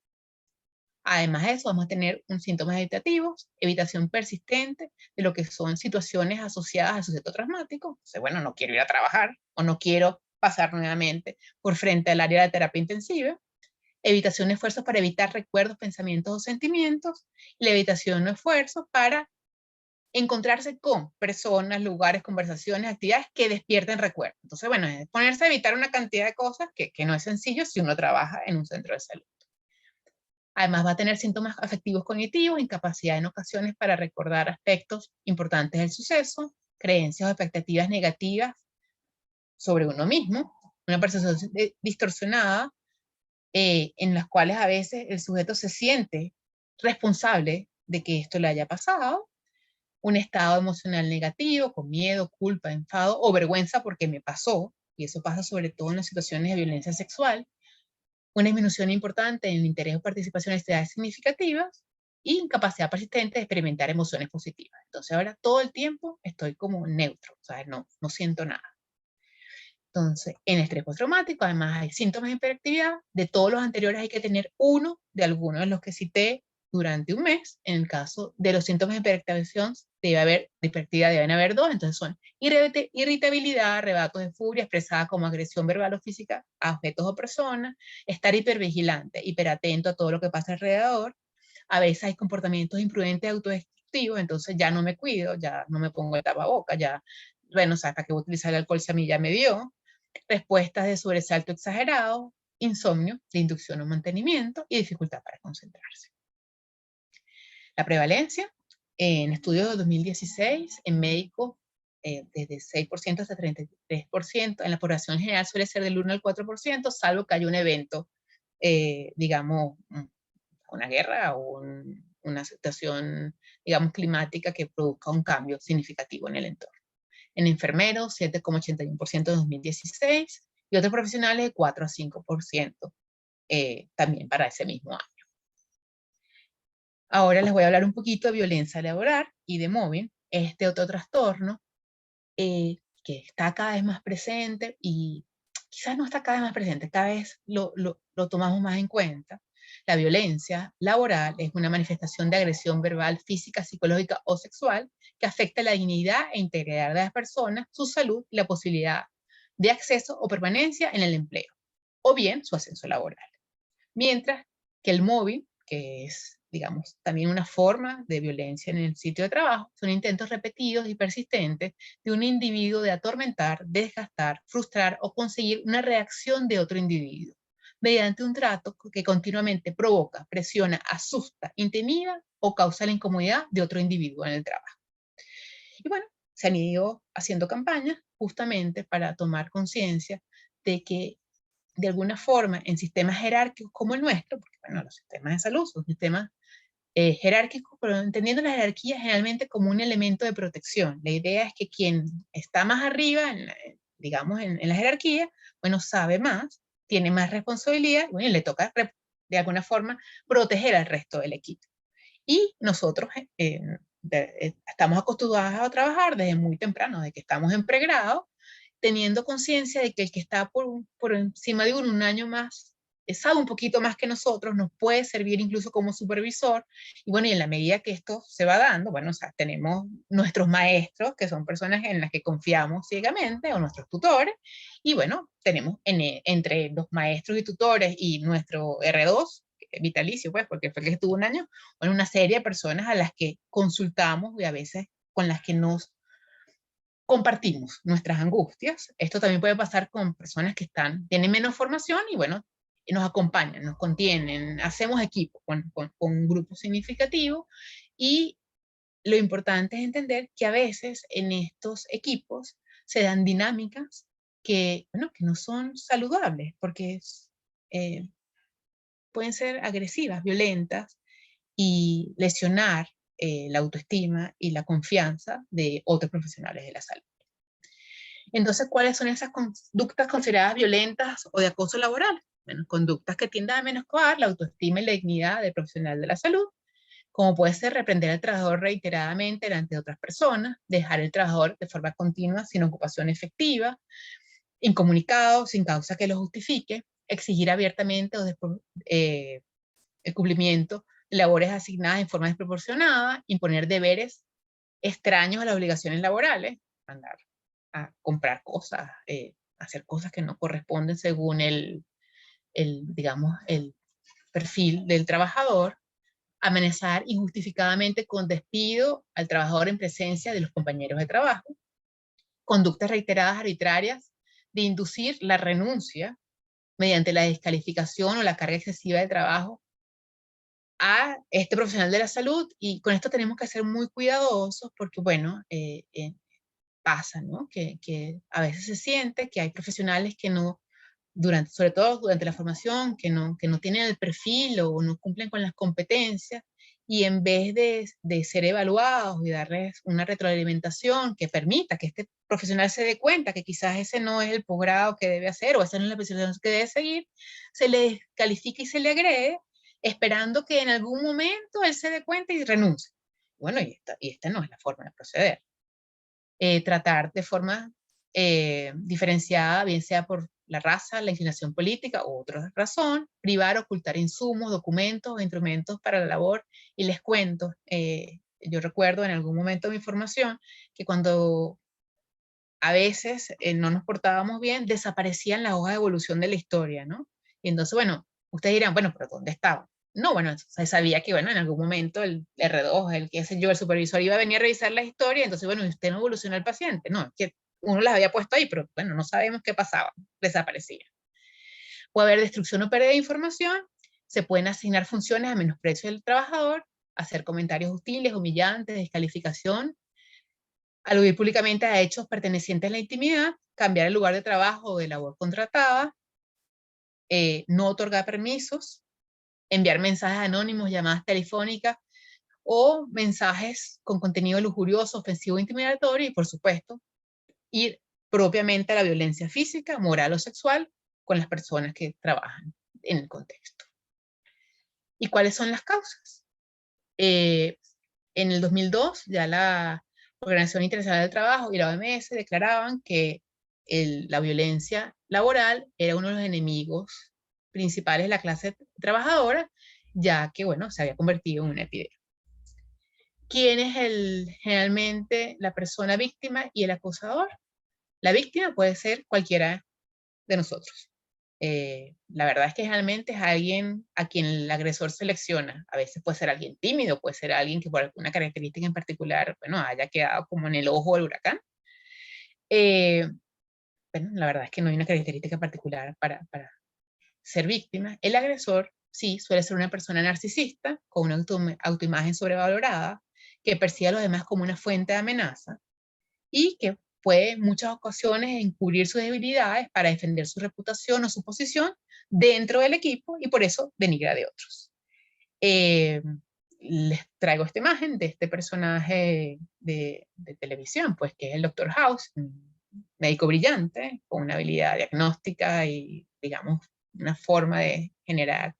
Además de eso, vamos a tener síntomas evitativos, evitación persistente de lo que son situaciones asociadas al sujeto traumático. O sea, bueno, no quiero ir a trabajar o no quiero pasar nuevamente por frente al área de terapia intensiva. Evitación de esfuerzos para evitar recuerdos, pensamientos o sentimientos. Y la evitación de esfuerzos para encontrarse con personas, lugares, conversaciones, actividades que despierten recuerdos. Entonces, bueno, es ponerse a evitar una cantidad de cosas que no es sencillo si uno trabaja en un centro de salud. Además va a tener síntomas afectivos cognitivos, incapacidad en ocasiones para recordar aspectos importantes del suceso, creencias o expectativas negativas sobre uno mismo, una percepción distorsionada en las cuales a veces el sujeto se siente responsable de que esto le haya pasado, un estado emocional negativo, con miedo, culpa, enfado o vergüenza porque me pasó, y eso pasa sobre todo en las situaciones de violencia sexual, una disminución importante en el interés o participación en actividades significativas y incapacidad persistente de experimentar emociones positivas. Entonces ahora todo el tiempo estoy como neutro, o sea, no siento nada. Entonces, en el estrés postraumático, además hay síntomas de hiperactividad. De todos los anteriores hay que tener uno de algunos de los que cité durante un mes. En el caso de los síntomas de hiperactivación, de hiperactividad deben haber dos. Entonces son irritabilidad, arrebatos de furia expresada como agresión verbal o física a objetos o personas, estar hipervigilante, hiperatento a todo lo que pasa alrededor. A veces hay comportamientos imprudentes autodestructivos, entonces ya no me cuido, ya no me pongo el tapabocas, ya, bueno, o sea, ¿para qué voy a utilizar el alcohol si a mí ya me dio? Respuestas de sobresalto exagerado, insomnio, de inducción o mantenimiento y dificultad para concentrarse. La prevalencia, en estudios de 2016, en médicos, desde 6% hasta 33%, en la población general suele ser del 1 al 4%, salvo que haya un evento, digamos, una guerra o una situación, digamos, climática que produzca un cambio significativo en el entorno. En enfermeros, 7,81% en 2016, y otros profesionales de 4 a 5% también para ese mismo año. Ahora les voy a hablar un poquito de violencia laboral y de mobbing, este otro trastorno que está cada vez más presente y quizás no está cada vez más presente, cada vez lo tomamos más en cuenta. La violencia laboral es una manifestación de agresión verbal, física, psicológica o sexual que afecta la dignidad e integridad de las personas, su salud y la posibilidad de acceso o permanencia en el empleo, o bien su ascenso laboral. Mientras que el mobbing, que es, digamos, también una forma de violencia en el sitio de trabajo, son intentos repetidos y persistentes de un individuo de atormentar, desgastar, frustrar o conseguir una reacción de otro individuo, mediante un trato que continuamente provoca, presiona, asusta, intimida o causa la incomodidad de otro individuo en el trabajo. Y bueno, se han ido haciendo campañas justamente para tomar conciencia de que de alguna forma en sistemas jerárquicos como el nuestro, porque bueno, los sistemas de salud son sistemas jerárquicos, pero entendiendo la jerarquía generalmente como un elemento de protección. La idea es que quien está más arriba, digamos, en la jerarquía, bueno, sabe más, tiene más responsabilidad, bueno, y le toca de alguna forma proteger al resto del equipo. Y nosotros estamos acostumbrados a trabajar desde muy temprano, de que estamos en pregrado, teniendo conciencia de que el que está por encima de un año más, sabe un poquito más que nosotros, nos puede servir incluso como supervisor. Y bueno, y en la medida que esto se va dando, bueno, o sea, tenemos nuestros maestros, que son personas en las que confiamos ciegamente, o nuestros tutores, y bueno, tenemos entre los maestros y tutores y nuestro R2, vitalicio, pues, porque fue el que estuvo un año, bueno, una serie de personas a las que consultamos y a veces con las que nos compartimos nuestras angustias. Esto también puede pasar con personas que tienen menos formación y bueno, nos acompañan, nos contienen, hacemos equipo con un grupo significativo, y lo importante es entender que a veces en estos equipos se dan dinámicas que, bueno, que no son saludables, porque pueden ser agresivas, violentas, y lesionar la autoestima y la confianza de otros profesionales de la salud. Entonces, ¿cuáles son esas conductas consideradas violentas o de acoso laboral? Bueno, conductas que tienden a menoscabar la autoestima y la dignidad del profesional de la salud, como puede ser reprender al trabajador reiteradamente delante de otras personas, dejar al trabajador de forma continua sin ocupación efectiva, incomunicado, sin causa que lo justifique, exigir abiertamente el cumplimiento de labores asignadas en forma desproporcionada, imponer deberes extraños a las obligaciones laborales, mandar a comprar cosas, hacer cosas que no corresponden según digamos, el perfil del trabajador, amenazar injustificadamente con despido al trabajador en presencia de los compañeros de trabajo, conductas reiteradas arbitrarias de inducir la renuncia mediante la descalificación o la carga excesiva de trabajo a este profesional de la salud. Y con esto tenemos que ser muy cuidadosos porque, bueno, pasa, ¿no? Que a veces se siente que hay profesionales que no, sobre todo durante la formación, que no tienen el perfil o no cumplen con las competencias, y en vez de ser evaluados y darles una retroalimentación que permita que este profesional se dé cuenta que quizás ese no es el posgrado que debe hacer o esa no es la especialización que debe seguir, se le califica y se le agrede, esperando que en algún momento él se dé cuenta y renuncie. Bueno, y esta no es la forma de proceder. Tratar de forma diferenciada, bien sea por la raza, la inclinación política u otra razón, privar, ocultar insumos, documentos o instrumentos para la labor. Y les cuento, yo recuerdo en algún momento de mi formación que cuando a veces no nos portábamos bien, desaparecían las hojas de evolución de la historia, ¿no? Y entonces, bueno, ustedes dirán, bueno, pero ¿dónde estaban? No, bueno, se sabía que, bueno, en algún momento el R2, el qué sé yo, el supervisor iba a venir a revisar la historia, entonces, bueno, usted no evolucionó al paciente, no, que uno las había puesto ahí, pero bueno, no sabemos qué pasaba, desaparecía. Puede haber destrucción o pérdida de información, se pueden asignar funciones a menosprecio del trabajador, hacer comentarios hostiles, humillantes, descalificación, aludir públicamente a hechos pertenecientes a la intimidad, cambiar el lugar de trabajo o de labor contratada, no otorgar permisos, enviar mensajes anónimos, llamadas telefónicas o mensajes con contenido lujurioso, ofensivo, intimidatorio, y por supuesto, ir propiamente a la violencia física, moral o sexual con las personas que trabajan en el contexto. ¿Y cuáles son las causas? En el 2002 ya la Organización Internacional del Trabajo y la OMS declaraban que la violencia laboral era uno de los enemigos principales de la clase trabajadora, ya que, bueno, se había convertido en una epidemia. ¿Quién es generalmente la persona víctima y el acosador? La víctima puede ser cualquiera de nosotros. La verdad es que generalmente es alguien a quien el agresor selecciona. A veces puede ser alguien tímido, puede ser alguien que por alguna característica en particular, bueno, haya quedado como en el ojo del huracán. Bueno, la verdad es que no hay una característica particular para ser víctima. El agresor, sí, suele ser una persona narcisista, con una autoimagen sobrevalorada, que percibe a los demás como una fuente de amenaza y que puede en muchas ocasiones encubrir sus debilidades para defender su reputación o su posición dentro del equipo y por eso denigra de otros. Les traigo esta imagen de este personaje de televisión, pues que es el Dr. House, un médico brillante, con una habilidad diagnóstica y, digamos, una forma de generar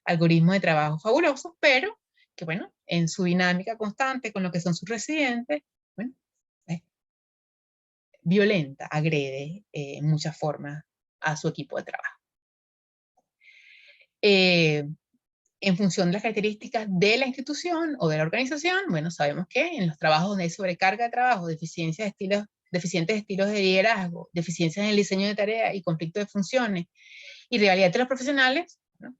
algoritmos de trabajo fabulosos, pero que, bueno, en su dinámica constante con lo que son sus residentes, bueno, violenta, agrede en muchas formas a su equipo de trabajo. En función de las características de la institución o de la organización, bueno, sabemos que en los trabajos donde hay sobrecarga de trabajo, deficientes estilos de liderazgo, deficiencias en el diseño de tareas y conflicto de funciones y rivalidad entre los profesionales, ¿no?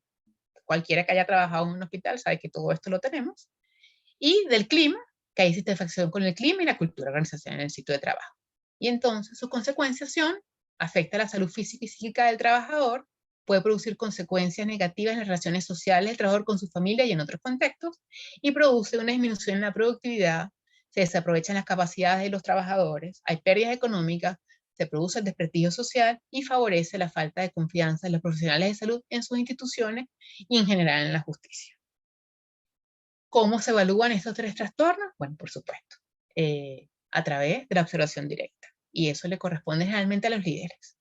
Cualquiera que haya trabajado en un hospital sabe que todo esto lo tenemos. Y del clima, que hay insatisfacción con el clima y la cultura organizacional en el sitio de trabajo. Y entonces su consecuencias afecta a la salud física y psíquica del trabajador, puede producir consecuencias negativas en las relaciones sociales del trabajador con su familia y en otros contextos, y produce una disminución en la productividad, se desaprovechan las capacidades de los trabajadores, hay pérdidas económicas, se produce el desprestigio social y favorece la falta de confianza de los profesionales de salud en sus instituciones y en general en la justicia. ¿Cómo se evalúan estos 3 trastornos? Bueno, por supuesto, a través de la observación directa. Y eso le corresponde generalmente a los líderes,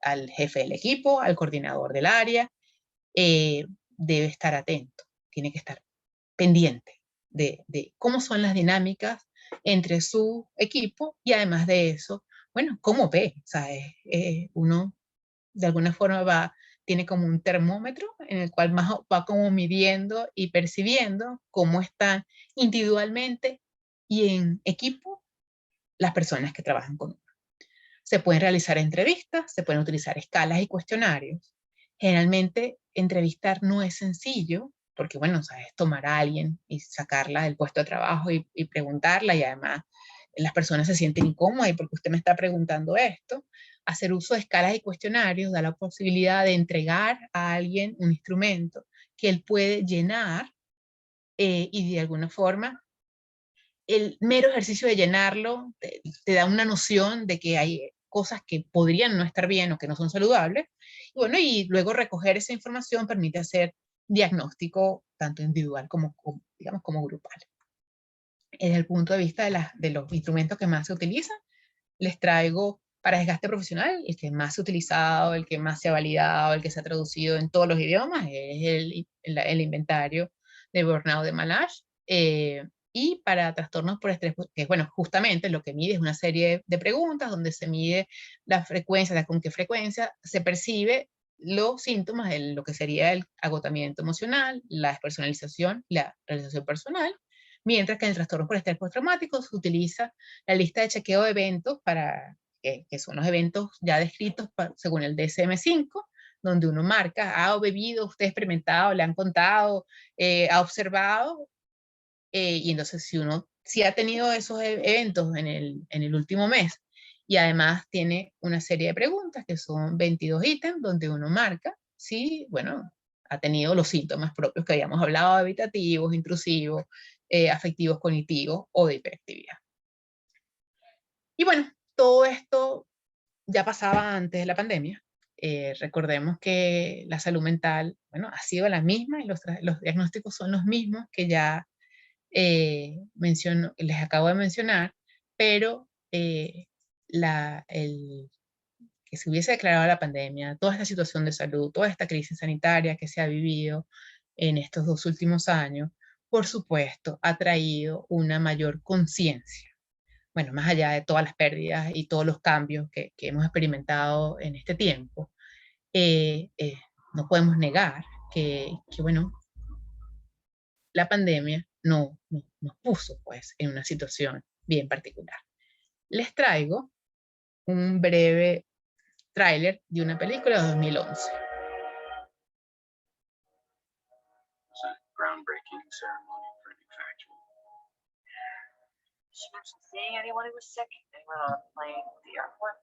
al jefe del equipo, al coordinador del área. Debe estar atento, tiene que estar pendiente de cómo son las dinámicas entre su equipo y además de eso, bueno, cómo ve. O sea, uno de alguna forma tiene como un termómetro en el cual va como midiendo y percibiendo cómo están individualmente y en equipo las personas que trabajan con uno. Se pueden realizar entrevistas, se pueden utilizar escalas y cuestionarios. Generalmente entrevistar no es sencillo, porque bueno, sabes, tomar a alguien y sacarla del puesto de trabajo y preguntarla, y además las personas se sienten incómodas y porque usted me está preguntando esto. Hacer uso de escalas y cuestionarios da la posibilidad de entregar a alguien un instrumento que él puede llenar y de alguna forma el mero ejercicio de llenarlo te da una noción de que hay cosas que podrían no estar bien o que no son saludables. Y bueno, y luego recoger esa información permite hacer diagnóstico tanto individual como digamos, como grupal. Desde el punto de vista de los instrumentos que más se utilizan, les traigo para desgaste profesional, el que más se ha utilizado, el que más se ha validado, el que se ha traducido en todos los idiomas, es el inventario de burnout de Malach. Y para trastornos por estrés, que es, bueno, justamente lo que mide es una serie de preguntas donde se mide la frecuencia, con qué frecuencia se percibe los síntomas de lo que sería el agotamiento emocional, la despersonalización, la realización personal, mientras que en el trastorno por estrés postraumático se utiliza la lista de chequeo de eventos, que son los eventos ya descritos según el DSM-5, donde uno marca, ha bebido, usted ha experimentado, le han contado, ha observado, y entonces si ha tenido esos eventos en el último mes, y además tiene una serie de preguntas, que son 22 ítems, donde uno marca si, bueno, ha tenido los síntomas propios que habíamos hablado, evitativos, intrusivos, afectivos, cognitivos o de hiperactividad. Y bueno, todo esto ya pasaba antes de la pandemia. Recordemos que la salud mental, bueno, ha sido la misma y los diagnósticos son los mismos que ya les acabo de mencionar, pero que se hubiese declarado la pandemia, toda esta situación de salud, toda esta crisis sanitaria que se ha vivido en estos 2 últimos años, por supuesto, ha traído una mayor conciencia. Bueno, más allá de todas las pérdidas y todos los cambios que hemos experimentado en este tiempo, no podemos negar que bueno, la pandemia nos puso pues en una situación bien particular. Les traigo un breve tráiler de una película de 2011. Groundbreaking ceremony for a new factory. She mentioned seeing anyone who was sick. Anyone on a plane at the airport?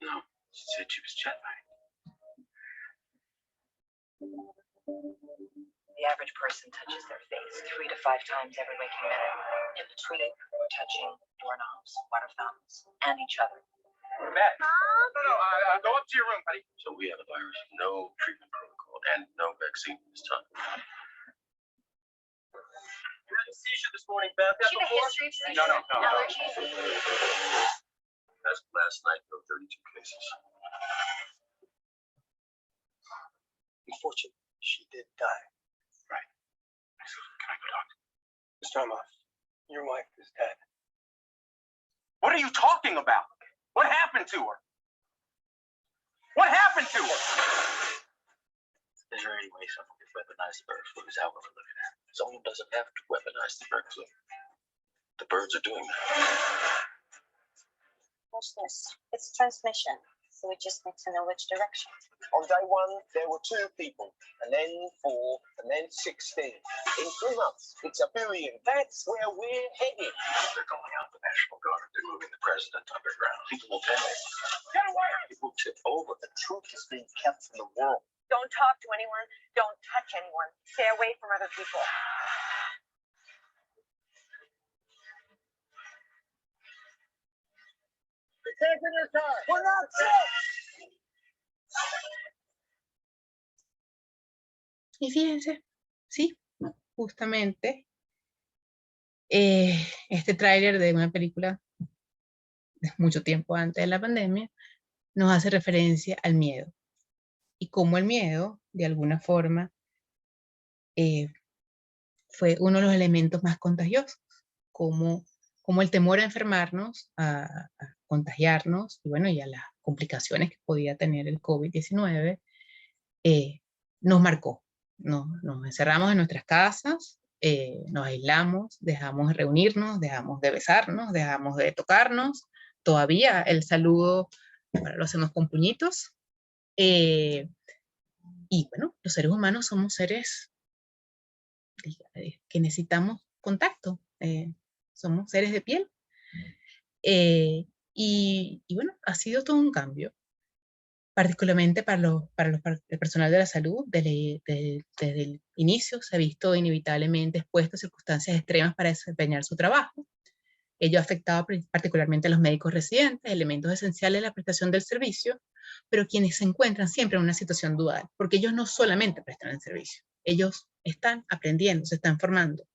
No, she said she was jet lagged. The average person touches their face 3 to 5 times every waking minute. In between, we're touching doorknobs, water fountains, and each other. We're back. Mom? No, go up to your room, buddy. So we have a virus, no treatment protocol, and no vaccine this time. You had a seizure this morning, Beth. She had a history of seizures? No. Allergies? As of last night, there were 32 cases. Unfortunately, she did die. Summer, your wife is dead. What are you talking about? What happened to her? What happened to her? Is there any way someone could weaponize the bird flu? Is that what we're looking at? Someone doesn't have to weaponize the bird flu. The birds are doing that. Watch this. It's transmission, so we just need to know which direction. On day one, there were 2 people, and then 4, and then 16. In 3 months, it's 1 billion. That's where we're headed. They're calling out the National Guard. They're moving the president underground. People will panic. Get away! People tip over. The truth is being kept from the world. Don't talk to anyone. Don't touch anyone. Stay away from other people. They're taking their time. We're not sick. Y fíjense, sí, justamente este tráiler de una película de mucho tiempo antes de la pandemia nos hace referencia al miedo y cómo el miedo, de alguna forma, fue uno de los elementos más contagiosos, como el temor a enfermarnos, a contagiarnos, y bueno, y a las complicaciones que podía tener el COVID-19, nos marcó. Nos encerramos en nuestras casas, nos aislamos, dejamos de reunirnos, dejamos de besarnos, dejamos de tocarnos. Todavía el saludo ahora lo hacemos con puñitos. Y bueno, los seres humanos somos seres que necesitamos contacto. Somos seres de piel. Y bueno, ha sido todo un cambio, particularmente para el personal de la salud. Desde el inicio se ha visto inevitablemente expuesto a circunstancias extremas para desempeñar su trabajo. Ello ha afectado particularmente a los médicos residentes, elementos esenciales de la prestación del servicio, pero quienes se encuentran siempre en una situación dual, porque ellos no solamente prestan el servicio, ellos están aprendiendo, se están formando.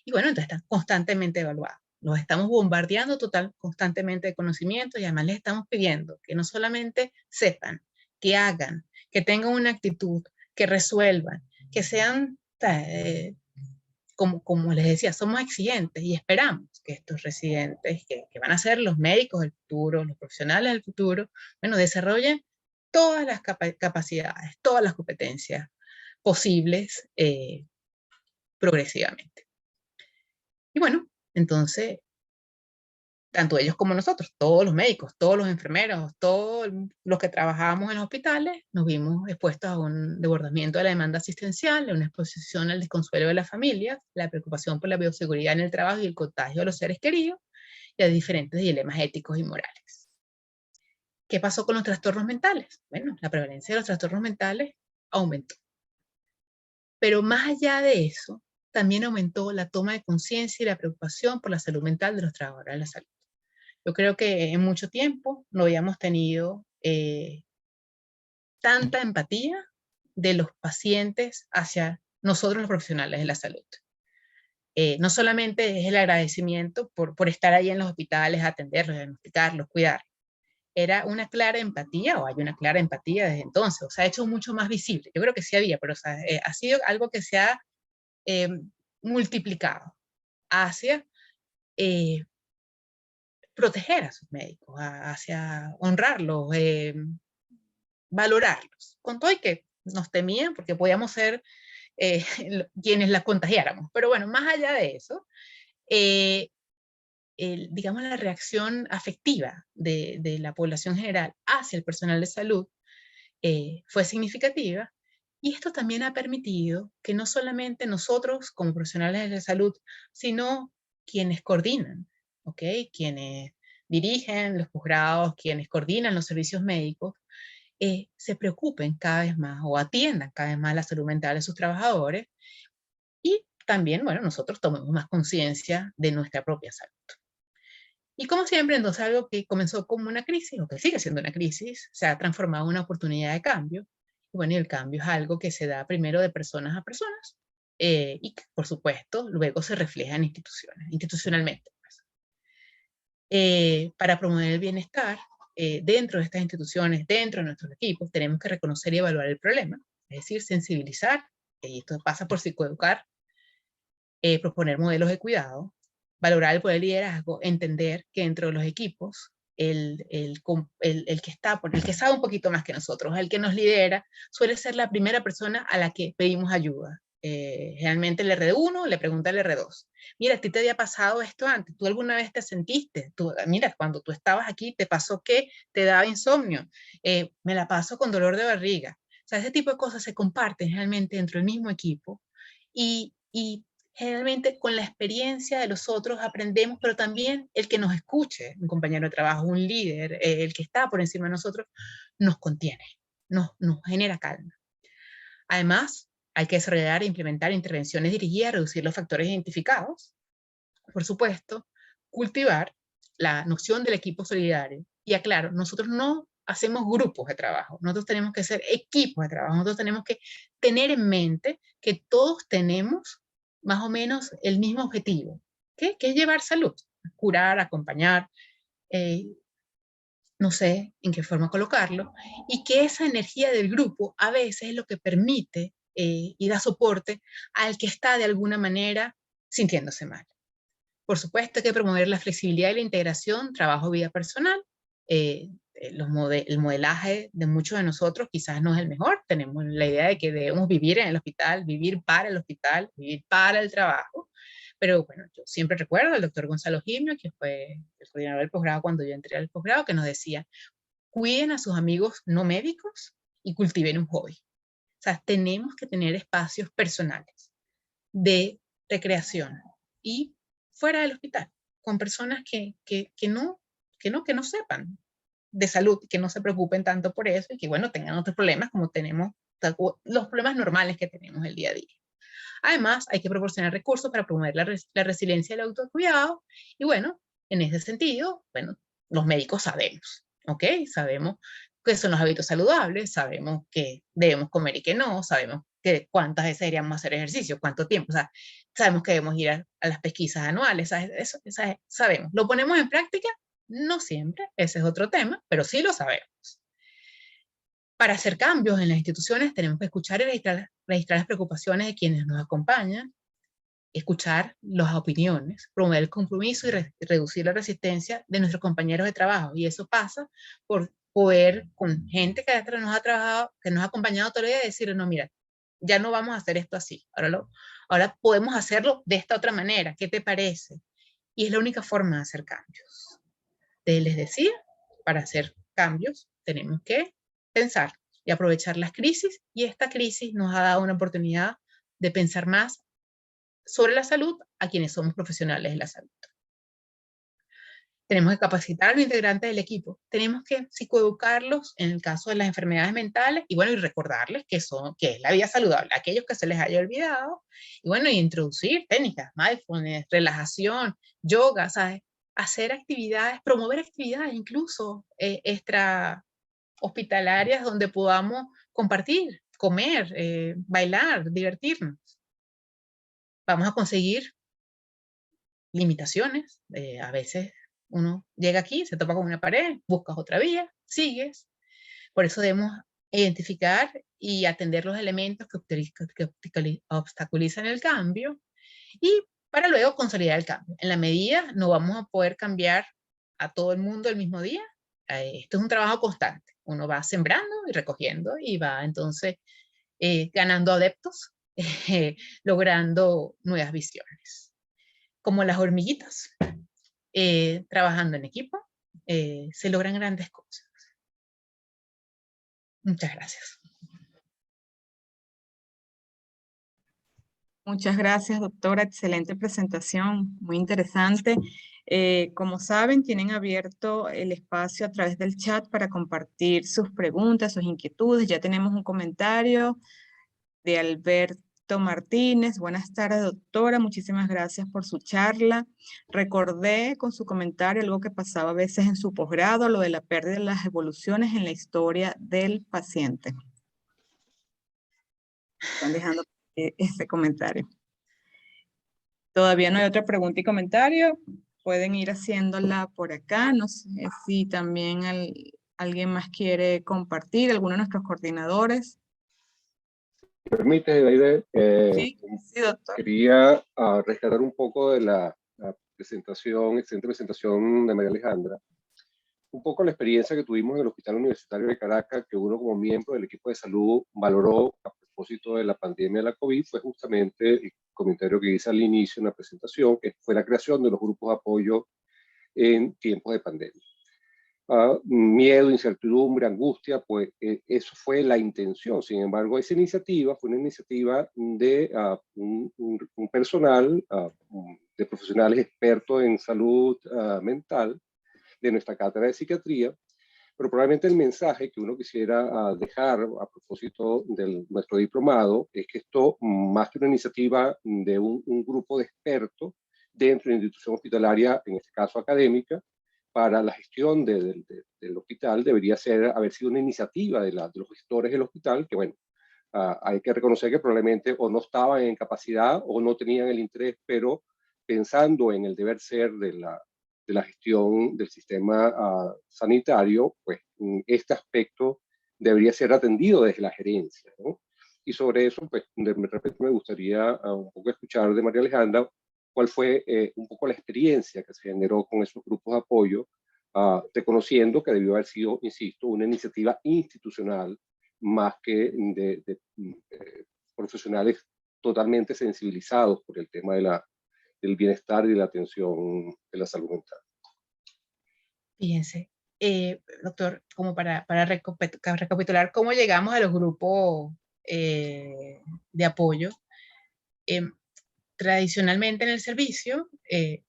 Y bueno, entonces están constantemente evaluados. Los estamos bombardeando constantemente de conocimiento y además les estamos pidiendo que no solamente sepan, que hagan, que tengan una actitud, que resuelvan, que sean, como les decía, somos exigentes y esperamos que estos residentes, que van a ser los médicos del futuro, los profesionales del futuro, bueno, desarrollen todas las capacidades, todas las competencias posibles progresivamente. Y bueno, entonces, tanto ellos como nosotros, todos los médicos, todos los enfermeros, todos los que trabajábamos en los hospitales, nos vimos expuestos a un desbordamiento de la demanda asistencial, a una exposición al desconsuelo de las familias, la preocupación por la bioseguridad en el trabajo y el contagio de los seres queridos, y a diferentes dilemas éticos y morales. ¿Qué pasó con los trastornos mentales? Bueno, la prevalencia de los trastornos mentales aumentó. Pero más allá de eso, también aumentó la toma de conciencia y la preocupación por la salud mental de los trabajadores de la salud. Yo creo que en mucho tiempo no habíamos tenido tanta empatía de los pacientes hacia nosotros los profesionales de la salud. No solamente es el agradecimiento por estar ahí en los hospitales, atenderlos, diagnosticarlos, cuidarlos. Era una clara empatía, o hay una clara empatía desde entonces, o sea, ha hecho mucho más visible. Yo creo que sí había, pero o sea, ha sido algo que se ha multiplicado hacia proteger a sus médicos, hacia honrarlos, valorarlos, con todo y que nos temían porque podíamos ser quienes las contagiáramos. Pero bueno, más allá de eso, digamos, la reacción afectiva de la población general hacia el personal de salud fue significativa. Y esto también ha permitido que no solamente nosotros como profesionales de la salud, sino quienes coordinan, ¿okay? Quienes dirigen los posgrados, quienes coordinan los servicios médicos, se preocupen cada vez más o atiendan cada vez más la salud mental de sus trabajadores. Y también, bueno, nosotros tomemos más conciencia de nuestra propia salud. Y como siempre, entonces algo que comenzó como una crisis, o que sigue siendo una crisis, se ha transformado en una oportunidad de cambio. Y bueno, y el cambio es algo que se da primero de personas a personas y que, por supuesto, luego se refleja en institucionalmente. Para promover el bienestar dentro de estas instituciones, dentro de nuestros equipos, tenemos que reconocer y evaluar el problema, es decir, sensibilizar, y esto pasa por psicoeducar, proponer modelos de cuidado, valorar el poder de liderazgo, entender que dentro de los equipos, el que sabe un poquito más que nosotros, el que nos lidera, suele ser la primera persona a la que pedimos ayuda. Generalmente el RD1 le pregunta al RD2, mira, ¿a ti te había pasado esto antes? ¿Tú alguna vez te sentiste? Mira, cuando tú estabas aquí, ¿te pasó que te daba insomnio? Me la paso con dolor de barriga. O sea, ese tipo de cosas se comparten generalmente dentro del mismo equipo y generalmente con la experiencia de los otros aprendemos, pero también el que nos escuche, un compañero de trabajo, un líder, el que está por encima de nosotros, nos contiene, nos genera calma. Además, hay que desarrollar e implementar intervenciones dirigidas a reducir los factores identificados. Por supuesto, cultivar la noción del equipo solidario. Y aclaro, nosotros no hacemos grupos de trabajo, nosotros tenemos que ser equipos de trabajo, nosotros tenemos que tener en mente que todos tenemos más o menos el mismo objetivo, que es llevar salud, curar, acompañar, no sé en qué forma colocarlo, y que esa energía del grupo a veces es lo que permite y da soporte al que está de alguna manera sintiéndose mal. Por supuesto, hay que promover la flexibilidad y la integración, trabajo-vida personal. El modelaje de muchos de nosotros quizás no es el mejor. Tenemos la idea de que debemos vivir en el hospital, vivir para el hospital, vivir para el trabajo. Pero bueno, yo siempre recuerdo al doctor Gonzalo Gimio, que fue el coordinador del posgrado cuando yo entré al posgrado, que nos decía, cuiden a sus amigos no médicos y cultiven un hobby. O sea, tenemos que tener espacios personales de recreación y fuera del hospital, con personas que no sepan de salud, que no se preocupen tanto por eso y que, bueno, tengan otros problemas como tenemos, los problemas normales que tenemos el día a día. Además, hay que proporcionar recursos para promover la resiliencia y el autocuidado. Y bueno, en ese sentido, bueno, los médicos sabemos, ¿ok? Sabemos qué son los hábitos saludables, sabemos que debemos comer y que no, sabemos que cuántas veces deberíamos hacer ejercicio, cuánto tiempo, o sea, sabemos que debemos ir a las pesquisas anuales, eso sabemos. ¿Lo ponemos en práctica? No siempre, ese es otro tema, pero sí lo sabemos. Para hacer cambios en las instituciones tenemos que escuchar y registrar las preocupaciones de quienes nos acompañan, escuchar las opiniones, promover el compromiso y reducir la resistencia de nuestros compañeros de trabajo. Y eso pasa por poder, con gente que nos ha trabajado, que nos ha acompañado toda la vida, decir, no, mira, ya no vamos a hacer esto así, ahora podemos hacerlo de esta otra manera, ¿qué te parece? Y es la única forma de hacer cambios. Les decía, para hacer cambios tenemos que pensar y aprovechar las crisis, y esta crisis nos ha dado una oportunidad de pensar más sobre la salud a quienes somos profesionales de la salud. Tenemos que capacitar a los integrantes del equipo, tenemos que psicoeducarlos en el caso de las enfermedades mentales, y bueno, y recordarles que es la vida saludable, aquellos que se les haya olvidado, y bueno, y introducir técnicas, mindfulness, relajación, yoga, ¿sabes? Hacer actividades, promover actividades incluso extra hospitalarias donde podamos compartir, comer, bailar, divertirnos. Vamos a conseguir limitaciones. A veces uno llega aquí, se topa con una pared, buscas otra vía, sigues. Por eso debemos identificar y atender los elementos que obstaculizan el cambio y para luego consolidar el cambio. En la medida no vamos a poder cambiar a todo el mundo el mismo día. Esto es un trabajo constante. Uno va sembrando y recogiendo y va entonces ganando adeptos, logrando nuevas visiones. Como las hormiguitas, trabajando en equipo, se logran grandes cosas. Muchas gracias. Muchas gracias, doctora. Excelente presentación, muy interesante. Como saben, tienen abierto el espacio a través del chat para compartir sus preguntas, sus inquietudes. Ya tenemos un comentario de Alberto Martínez. Buenas tardes, doctora. Muchísimas gracias por su charla. Recordé con su comentario algo que pasaba a veces en su posgrado, lo de la pérdida de las evoluciones en la historia del paciente. Están dejando ese comentario. Todavía no hay otra pregunta y comentario. Pueden ir haciéndola por acá. No sé si también alguien más quiere compartir, alguno de nuestros coordinadores. permite, Aide, Sí, doctor. quería rescatar un poco de la presentación, excelente presentación de María Alejandra, un poco la experiencia que tuvimos en el Hospital Universitario de Caracas, que uno como miembro del equipo de salud valoró a propósito de la pandemia de la COVID, fue justamente el comentario que hice al inicio en la presentación, que fue la creación de los grupos de apoyo en tiempos de pandemia. Miedo, incertidumbre, angustia, pues eso fue la intención. Sin embargo, esa iniciativa fue una iniciativa de un personal, de profesionales expertos en salud mental, de nuestra cátedra de psiquiatría, pero probablemente el mensaje que uno quisiera dejar a propósito de nuestro diplomado es que esto, más que una iniciativa de un grupo de expertos dentro de la institución hospitalaria, en este caso académica, para la gestión del hospital, debería haber sido una iniciativa de los gestores del hospital, que bueno, hay que reconocer que probablemente o no estaban en capacidad o no tenían el interés, pero pensando en el deber ser de la gestión del sistema sanitario, pues este aspecto debería ser atendido desde la gerencia, ¿no? Y sobre eso, pues de repente me gustaría un poco escuchar de María Alejandra cuál fue un poco la experiencia que se generó con esos grupos de apoyo, reconociendo que debió haber sido, insisto, una iniciativa institucional más que de profesionales totalmente sensibilizados por el tema del bienestar y de la atención de la salud mental. Fíjense, doctor, como para recapitular cómo llegamos a los grupos de apoyo. Tradicionalmente en el servicio,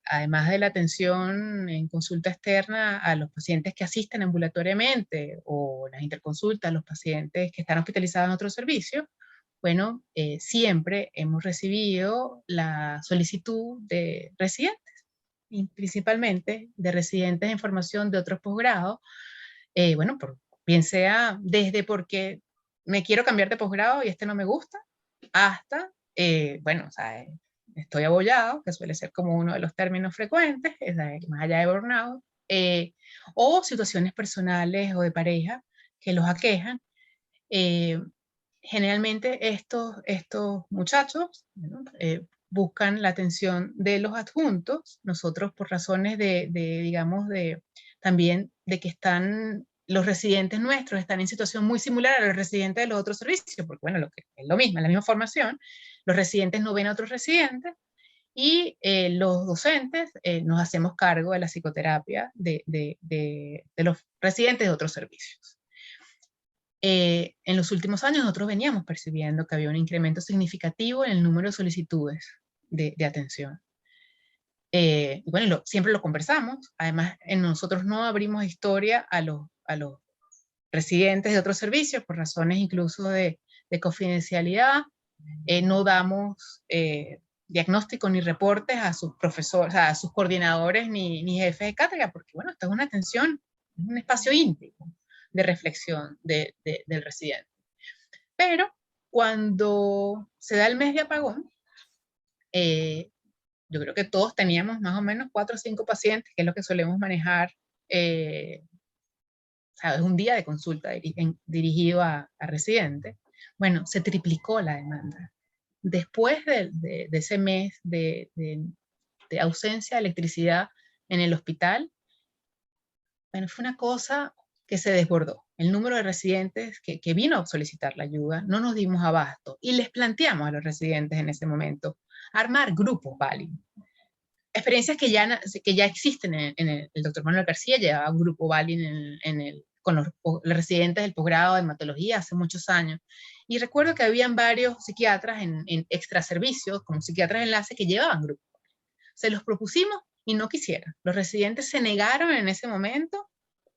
además de la atención en consulta externa a los pacientes que asisten ambulatoriamente o las interconsultas a los pacientes que están hospitalizados en otro servicio, bueno, siempre hemos recibido la solicitud de residentes, y principalmente de residentes en formación de otros posgrados, bueno, bien sea desde porque me quiero cambiar de posgrado y este no me gusta, hasta, bueno, o sea, estoy abollado, que suele ser como uno de los términos frecuentes, más allá de burnout, o situaciones personales o de pareja que los aquejan. Generalmente estos muchachos, ¿no?, buscan la atención de los adjuntos. Nosotros, por razones digamos, también de que los residentes nuestros están en situación muy similar a los residentes de los otros servicios, porque bueno, es lo mismo, la misma formación, los residentes no ven a otros residentes, y los docentes nos hacemos cargo de la psicoterapia de los residentes de otros servicios. En los últimos años nosotros veníamos percibiendo que había un incremento significativo en el número de solicitudes de atención. Y bueno, siempre lo conversamos. Además, nosotros no abrimos historia a los residentes de otros servicios por razones incluso de confidencialidad. No damos diagnósticos ni reportes a sus profesores, a sus coordinadores ni jefes de cátedra, porque bueno, esto es una atención, es un espacio íntimo de reflexión del residente. Pero cuando se da el mes de apagón, yo creo que todos teníamos más o menos 4 o 5 pacientes, que es lo que solemos manejar, ¿sabes? Un día de consulta dirigido a residentes. Bueno, se triplicó la demanda. Después de ese mes de ausencia de electricidad en el hospital, bueno, fue una cosa que se desbordó. El número de residentes que vino a solicitar la ayuda, no nos dimos abasto y les planteamos a los residentes en ese momento armar grupos válidos. Experiencias que ya existen el doctor Manuel García llevaba un grupo válido con los residentes del posgrado de hematología hace muchos años. Y recuerdo que habían varios psiquiatras en extraservicios, como psiquiatras de enlace, que llevaban grupos. Se los propusimos y no quisieron. Los residentes se negaron en ese momento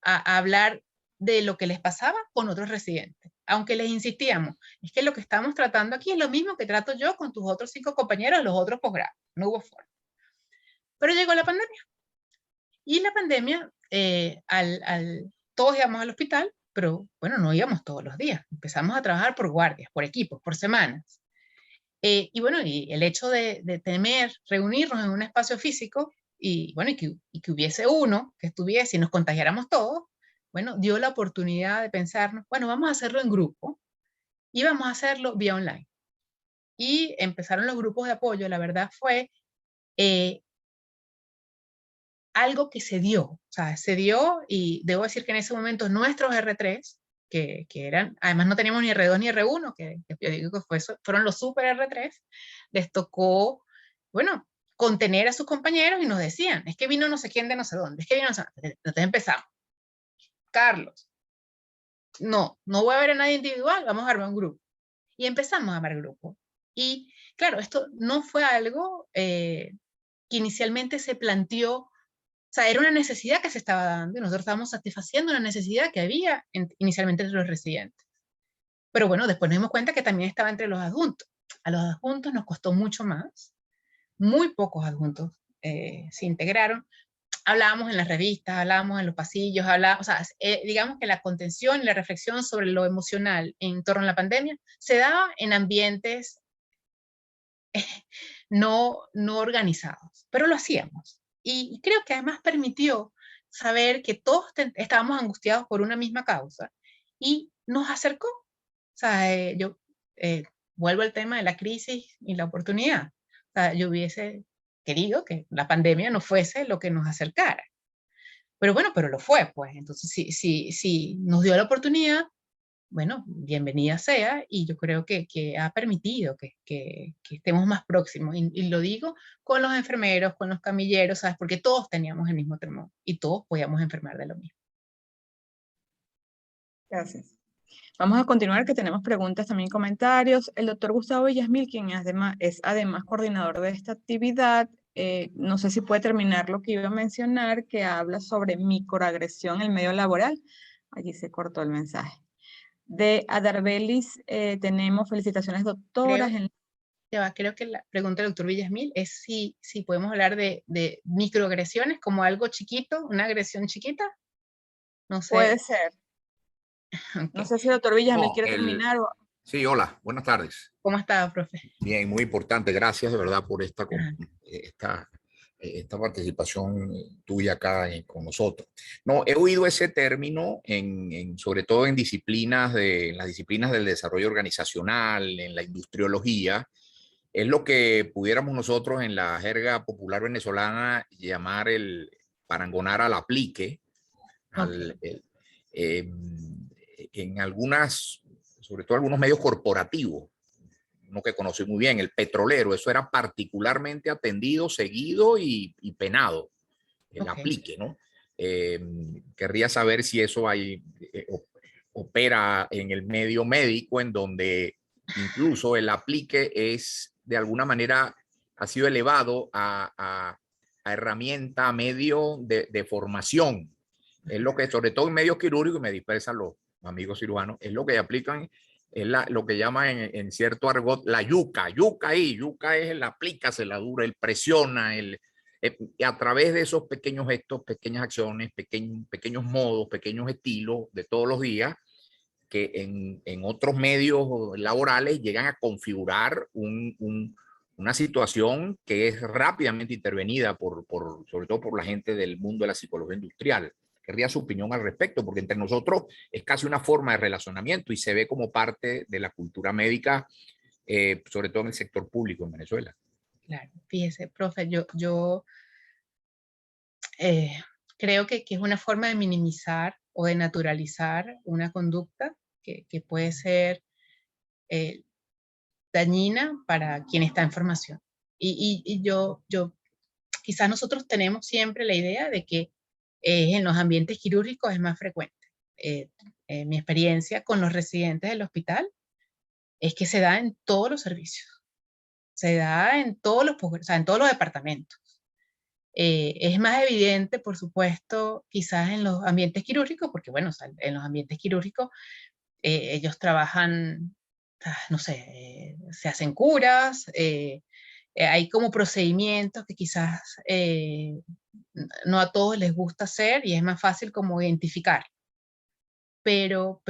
a hablar de lo que les pasaba con otros residentes. Aunque les insistíamos, es que lo que estamos tratando aquí es lo mismo que trato yo con tus otros 5 compañeros de los otros posgrados. No hubo forma. Pero llegó la pandemia. Y la pandemia, todos íbamos al hospital, pero bueno, no íbamos todos los días. Empezamos a trabajar por guardias, por equipos, por semanas. Y bueno, y el hecho de temer reunirnos en un espacio físico y bueno, y que hubiese uno que estuviese y nos contagiáramos todos, bueno, dio la oportunidad de pensarnos, bueno, vamos a hacerlo en grupo íbamos a hacerlo vía online. Y empezaron los grupos de apoyo. La verdad fue algo que se dio. O sea, se dio, y debo decir que en ese momento nuestros R3, que eran, además no teníamos ni R2 ni R1, que yo digo que fueron los super R3, les tocó, bueno, contener a sus compañeros y nos decían, es que vino no sé quién de no sé dónde, es que vino no sé dónde. Entonces empezamos. Carlos, no voy a ver a nadie individual, vamos a armar un grupo. Y empezamos a armar grupos. Y claro, esto no fue algo que inicialmente se planteó, o sea, era una necesidad que se estaba dando y nosotros estábamos satisfaciendo una necesidad que había inicialmente entre los residentes. Pero bueno, después nos dimos cuenta que también estaba entre los adjuntos. A los adjuntos nos costó mucho más. Muy pocos adjuntos se integraron. Hablábamos en las revistas, hablábamos en los pasillos, o sea, digamos que la contención y la reflexión sobre lo emocional en torno a la pandemia se daba en ambientes no organizados, pero lo hacíamos. Y creo que además permitió saber que todos estábamos angustiados por una misma causa y nos acercó. O sea, yo vuelvo al tema de la crisis y la oportunidad. O sea, yo hubiese querido que la pandemia no fuese lo que nos acercara. Pero bueno, pero lo fue, pues. Entonces, si nos dio la oportunidad, bueno, bienvenida sea, y yo creo que ha permitido que estemos más próximos. Y lo digo con los enfermeros, con los camilleros, ¿sabes? Porque todos teníamos el mismo temor y todos podíamos enfermar de lo mismo. Gracias. Vamos a continuar, que tenemos preguntas, también comentarios. El doctor Gustavo Villasmil, quien es además coordinador de esta actividad, no sé si puede terminar lo que iba a mencionar, que habla sobre microagresión en el medio laboral. Allí se cortó el mensaje. De Adarbelis tenemos felicitaciones, doctoras. Creo que la pregunta del doctor Villasmil es si podemos hablar de microagresiones como algo chiquito, una agresión chiquita. No sé. Puede ser. Okay. No sé si el doctor Villasmil quiere terminar. Sí, hola, buenas tardes. ¿Cómo está, profe? Bien, muy importante. Gracias de verdad por esta participación tuya acá con nosotros. No, he oído ese término sobre todo en las disciplinas del desarrollo organizacional, en la industriología. Es lo que pudiéramos nosotros en la jerga popular venezolana llamar parangonar al aplique. En sobre todo algunos medios corporativos, uno que conoce muy bien, el petrolero, eso era particularmente atendido, seguido y penado, el aplique, ¿no? Querría saber si eso opera en el medio médico, en donde incluso el aplique es, de alguna manera, ha sido elevado a herramienta, a medio de formación. Es lo que, sobre todo en medios quirúrgicos, me dispersan los amigos cirujanos, es lo que aplican, es lo que llaman en cierto argot la yuca. Yuca es el aplica, se la dura, el presiona, y a través de esos pequeños gestos, pequeñas acciones, pequeños modos, pequeños estilos de todos los días, que en otros medios laborales llegan a configurar una situación que es rápidamente intervenida sobre todo por la gente del mundo de la psicología industrial. Querría su opinión al respecto, porque entre nosotros es casi una forma de relacionamiento y se ve como parte de la cultura médica, sobre todo en el sector público en Venezuela. Claro, fíjese, profe, yo creo que es una forma de minimizar o de naturalizar una conducta que puede ser dañina para quien está en formación. Y yo quizás nosotros tenemos siempre la idea de que en los ambientes quirúrgicos es más frecuente. Mi experiencia con los residentes del hospital es que se da en todos los servicios. Se da en todos los departamentos. Es más evidente, por supuesto, quizás en los ambientes quirúrgicos, porque bueno, en los ambientes quirúrgicos ellos trabajan, no sé, se hacen curas, hay como procedimientos que quizás no a todos les gusta hacer y es más fácil como identificar. Pero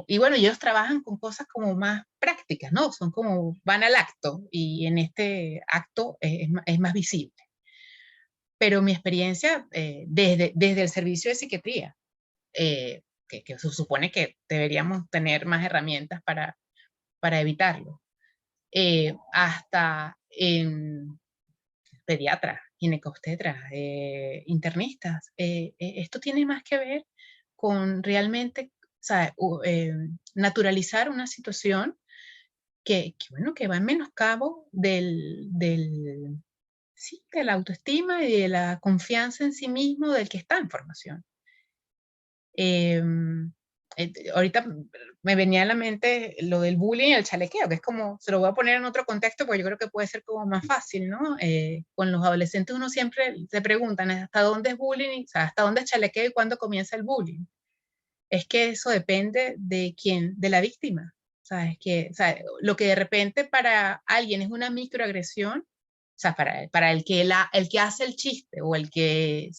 y bueno, ellos trabajan con cosas como más prácticas, ¿no? Son como, van al acto y en este acto es más visible. Pero mi experiencia desde el servicio de psiquiatría, que se supone que deberíamos tener más herramientas para evitarlo. Hasta en pediatras, ginecobstetras, internistas. Esto tiene más que ver con realmente, o sea, naturalizar una situación bueno, que va en menoscabo sí, de la autoestima y de la confianza en sí mismo del que está en formación. Ahorita me venía a la mente lo del bullying y el chalequeo, que es como, se lo voy a poner en otro contexto porque yo creo que puede ser como más fácil, ¿no? Con los adolescentes uno siempre se preguntan hasta dónde es bullying, o sea, hasta dónde es chalequeo y cuándo comienza el bullying. Es que eso depende de quién, de la víctima. ¿Sabes? O sea, lo que de repente para alguien es una microagresión, o sea, para el que hace el chiste o el que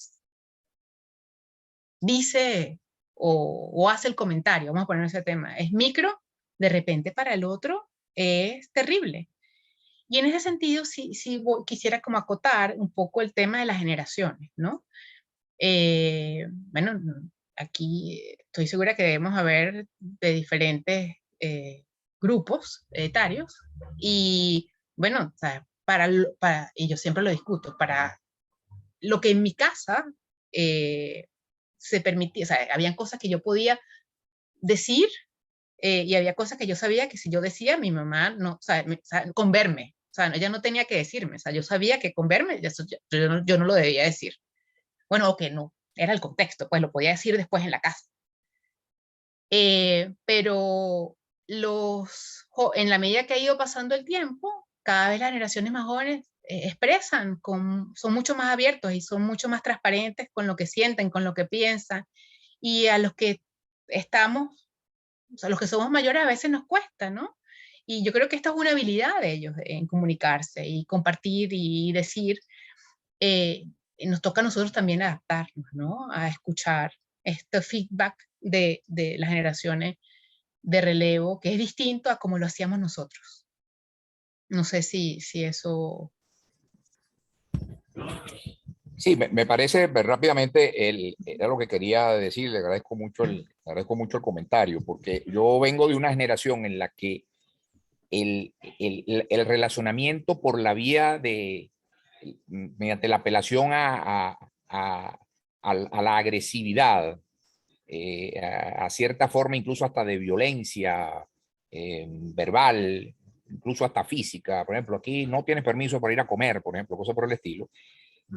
dice o hace el comentario, vamos a poner ese tema, es micro, de repente para el otro es terrible. Y en ese sentido sí quisiera como acotar un poco el tema de las generaciones, ¿no? Bueno, aquí estoy segura que debemos haber de diferentes grupos etarios y bueno, o sea, y yo siempre lo discuto, para lo que en mi casa se permitía, o sea, habían cosas que yo podía decir y había cosas que yo sabía que si yo decía, mi mamá no, o sea, con verme, o sea, ella no tenía que decirme, o sea, yo sabía que con verme yo no lo debía decir. Bueno, o que no, era el contexto, pues lo podía decir después en la casa. Pero en la medida que ha ido pasando el tiempo, cada vez las generaciones más jóvenes expresan, son mucho más abiertos y son mucho más transparentes con lo que sienten, con lo que piensan. Y a los que estamos, o sea, los que somos mayores a veces nos cuesta, ¿no? Y yo creo que esta es una habilidad de ellos en comunicarse y compartir y decir. Nos toca a nosotros también adaptarnos, ¿no? A escuchar este feedback de las generaciones de relevo, que es distinto a como lo hacíamos nosotros. No sé si eso... Sí, me parece rápidamente, era lo que quería decir, le agradezco mucho el comentario, porque yo vengo de una generación en la que el relacionamiento por la vía mediante la apelación a la agresividad, a cierta forma incluso hasta de violencia verbal, incluso hasta física, por ejemplo, aquí no tienes permiso para ir a comer, por ejemplo, cosas por el estilo,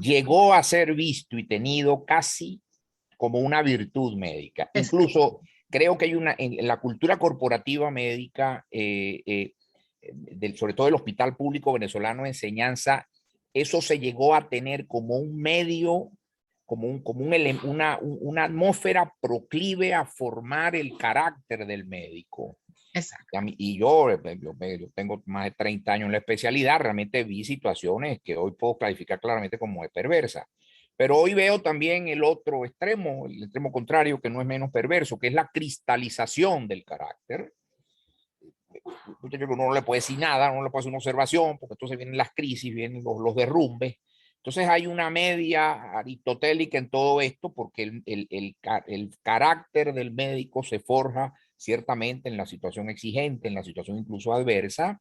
llegó a ser visto y tenido casi como una virtud médica. Incluso creo que hay en la cultura corporativa médica, sobre todo el Hospital Público Venezolano de Enseñanza, eso se llegó a tener como un medio, una atmósfera proclive a formar el carácter del médico. Exacto. Y yo tengo más de 30 años en la especialidad, realmente vi situaciones que hoy puedo clasificar claramente como de perversa. Pero hoy veo también el otro extremo, el extremo contrario, que no es menos perverso, que es la cristalización del carácter. Uno no le puede decir nada, no le puede hacer una observación, porque entonces vienen las crisis, vienen los derrumbes. Entonces hay una media aristotélica en todo esto, porque el carácter del médico se forja ciertamente en la situación exigente, en la situación incluso adversa,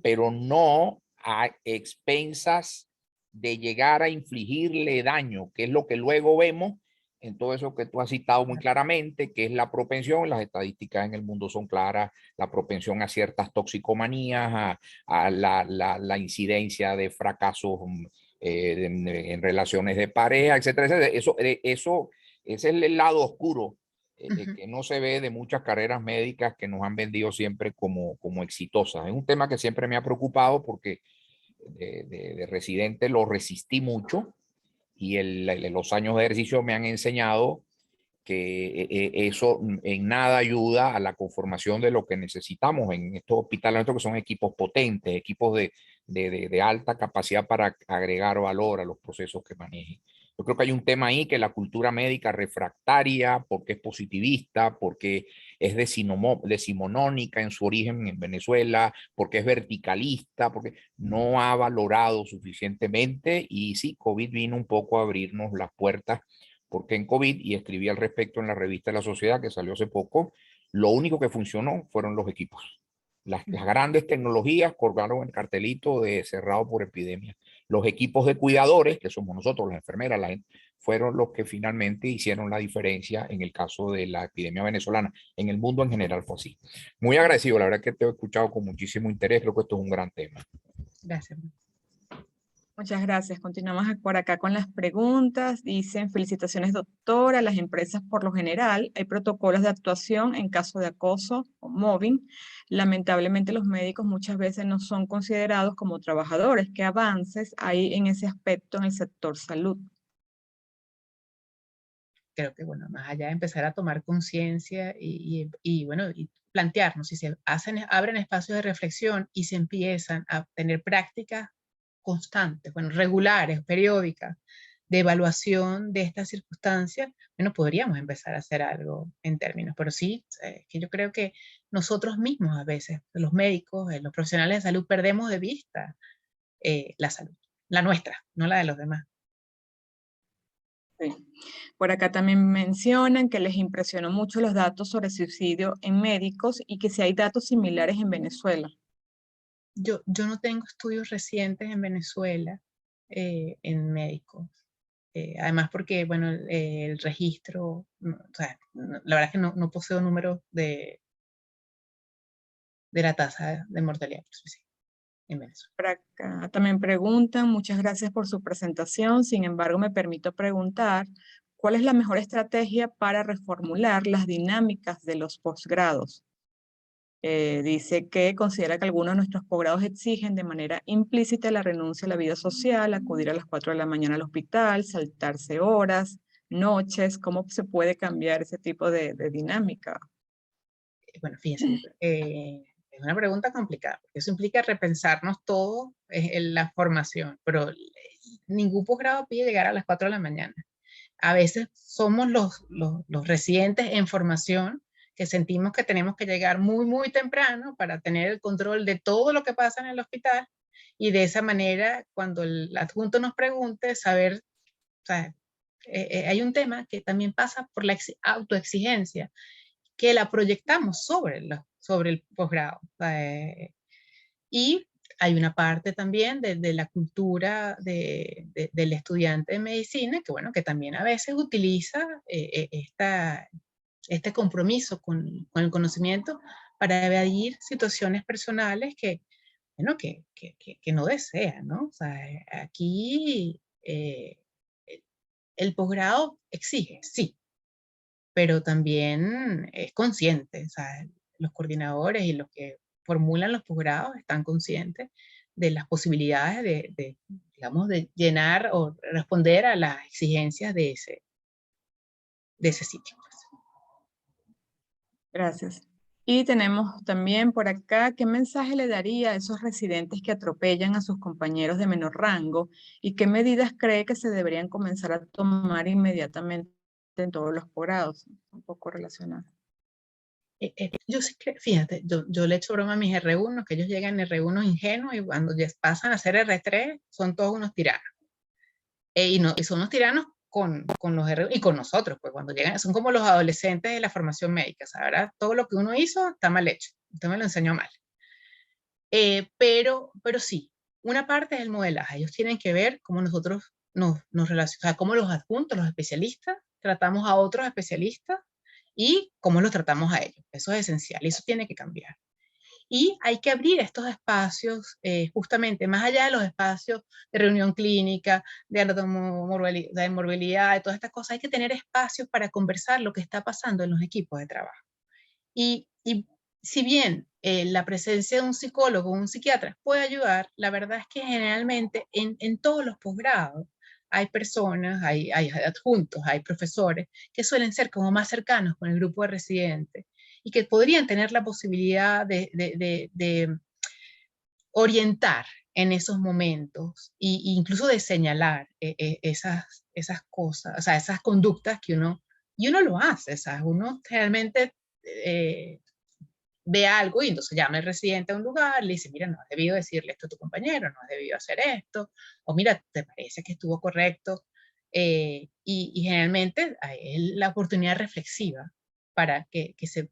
pero no a expensas de llegar a infligirle daño, que es lo que luego vemos en todo eso que tú has citado muy claramente, que es la propensión, las estadísticas en el mundo son claras, la propensión a ciertas toxicomanías, a la incidencia de fracasos en relaciones de pareja, etcétera, etcétera. Ese es el lado oscuro que no se ve de muchas carreras médicas que nos han vendido siempre como exitosas. Es un tema que siempre me ha preocupado porque de residente lo resistí mucho y los años de ejercicio me han enseñado que eso en nada ayuda a la conformación de lo que necesitamos en estos hospitales, que son equipos potentes, equipos de alta capacidad para agregar valor a los procesos que manejen. Yo creo que hay un tema ahí que la cultura médica refractaria, porque es positivista, porque es decimonónica en su origen en Venezuela, porque es verticalista, porque no ha valorado suficientemente y sí, COVID vino un poco a abrirnos las puertas por qué en COVID, y escribí al respecto en la revista de la Sociedad que salió hace poco. Lo único que funcionó fueron los equipos. Las grandes tecnologías colgaron el cartelito de cerrado por epidemia. Los equipos de cuidadores, que somos nosotros, las enfermeras, la gente, fueron los que finalmente hicieron la diferencia en el caso de la epidemia venezolana. En el mundo en general fue así. Muy agradecido, la verdad que te he escuchado con muchísimo interés, creo que esto es un gran tema. Gracias. Muchas gracias. Continuamos por acá con las preguntas. Dicen, felicitaciones doctora, las empresas por lo general hay protocolos de actuación en caso de acoso o mobbing. Lamentablemente los médicos muchas veces no son considerados como trabajadores. ¿Qué avances hay en ese aspecto en el sector salud? Creo que, bueno, más allá de empezar a tomar conciencia bueno, y plantearnos, si se abren espacios de reflexión y se empiezan a tener prácticas constantes, bueno, regulares, periódicas, de evaluación de estas circunstancias, bueno, podríamos empezar a hacer algo en términos, pero sí, que yo creo que nosotros mismos a veces, los médicos, los profesionales de salud, perdemos de vista la salud, la nuestra, no la de los demás. Sí. Por acá también mencionan que les impresionó mucho los datos sobre suicidio en médicos y que si hay datos similares en Venezuela. Yo no tengo estudios recientes en Venezuela en médicos. Además porque, bueno, el registro, o sea, la verdad es que no poseo números de la tasa de mortalidad por suicidio en Venezuela. Por acá también preguntan, muchas gracias por su presentación, sin embargo me permito preguntar, ¿cuál es la mejor estrategia para reformular las dinámicas de los posgrados? Dice que considera que algunos de nuestros posgrados exigen de manera implícita la renuncia a la vida social, acudir a las 4 de la mañana al hospital, saltarse horas, noches. ¿Cómo se puede cambiar ese tipo de dinámica? Bueno, fíjense, es una pregunta complicada, porque eso implica repensarnos todo en la formación, pero ningún posgrado pide llegar a las 4 de la mañana. A veces somos los residentes en formación que sentimos que tenemos que llegar muy, muy temprano para tener el control de todo lo que pasa en el hospital, y de esa manera, cuando el adjunto nos pregunte, saber, o sea, hay un tema que también pasa por la autoexigencia, que la proyectamos sobre el posgrado. Y hay una parte también de la cultura del estudiante de medicina que, bueno, que también a veces utiliza este compromiso con el conocimiento para evadir situaciones personales que, bueno, que no desea, ¿no? O sea, aquí el posgrado exige, sí, pero también es consciente, o sea, los coordinadores y los que formulan los posgrados están conscientes de las posibilidades digamos, de llenar o responder a las exigencias de ese sitio. Gracias. Y tenemos también por acá, ¿qué mensaje le daría a esos residentes que atropellan a sus compañeros de menor rango y qué medidas cree que se deberían comenzar a tomar inmediatamente en todos los posgrados? Un poco relacionado. Yo sí creo, fíjate, yo le echo broma a mis R1, que ellos llegan en R1 ingenuos y cuando ya pasan a ser R3 son todos unos tiranos. Y son unos tiranos con los R1 y con nosotros, pues cuando llegan, son como los adolescentes de la formación médica, ¿sabes? Todo lo que uno hizo está mal hecho, usted me lo enseñó mal. Pero sí, una parte es el modelaje, ellos tienen que ver cómo nosotros nos relacionamos, o sea, cómo los adjuntos, los especialistas, tratamos a otros especialistas y cómo los tratamos a ellos. Eso es esencial y eso tiene que cambiar. Y hay que abrir estos espacios, justamente más allá de los espacios de reunión clínica, de morbilidad, de todas estas cosas, hay que tener espacios para conversar lo que está pasando en los equipos de trabajo. Y si bien la presencia de un psicólogo o un psiquiatra puede ayudar, la verdad es que generalmente en todos los posgrados hay personas, hay adjuntos, hay profesores que suelen ser como más cercanos con el grupo de residentes y que podrían tener la posibilidad de orientar en esos momentos e incluso de señalar esas cosas, o sea, esas conductas que uno lo hace, ¿sabes? Uno realmente ve algo y entonces llama al residente a un lugar, le dice, mira, no has debido decirle esto a tu compañero, no has debido hacer esto, o mira, ¿te parece que estuvo correcto y generalmente es la oportunidad reflexiva para que se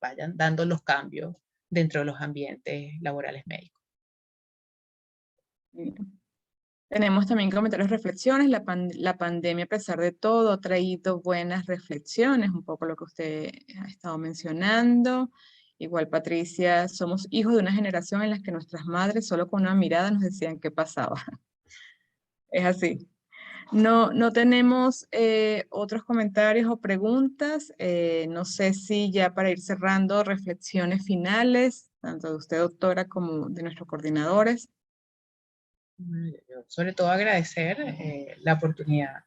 vayan dando los cambios dentro de los ambientes laborales médicos. Tenemos también comentarios, reflexiones. La pandemia, a pesar de todo, ha traído buenas reflexiones, un poco lo que usted ha estado mencionando. Igual, Patricia, somos hijos de una generación en la que nuestras madres solo con una mirada nos decían qué pasaba. Es así. No tenemos otros comentarios o preguntas. No sé si ya para ir cerrando, reflexiones finales, tanto de usted, doctora, como de nuestros coordinadores. Yo sobre todo agradecer la oportunidad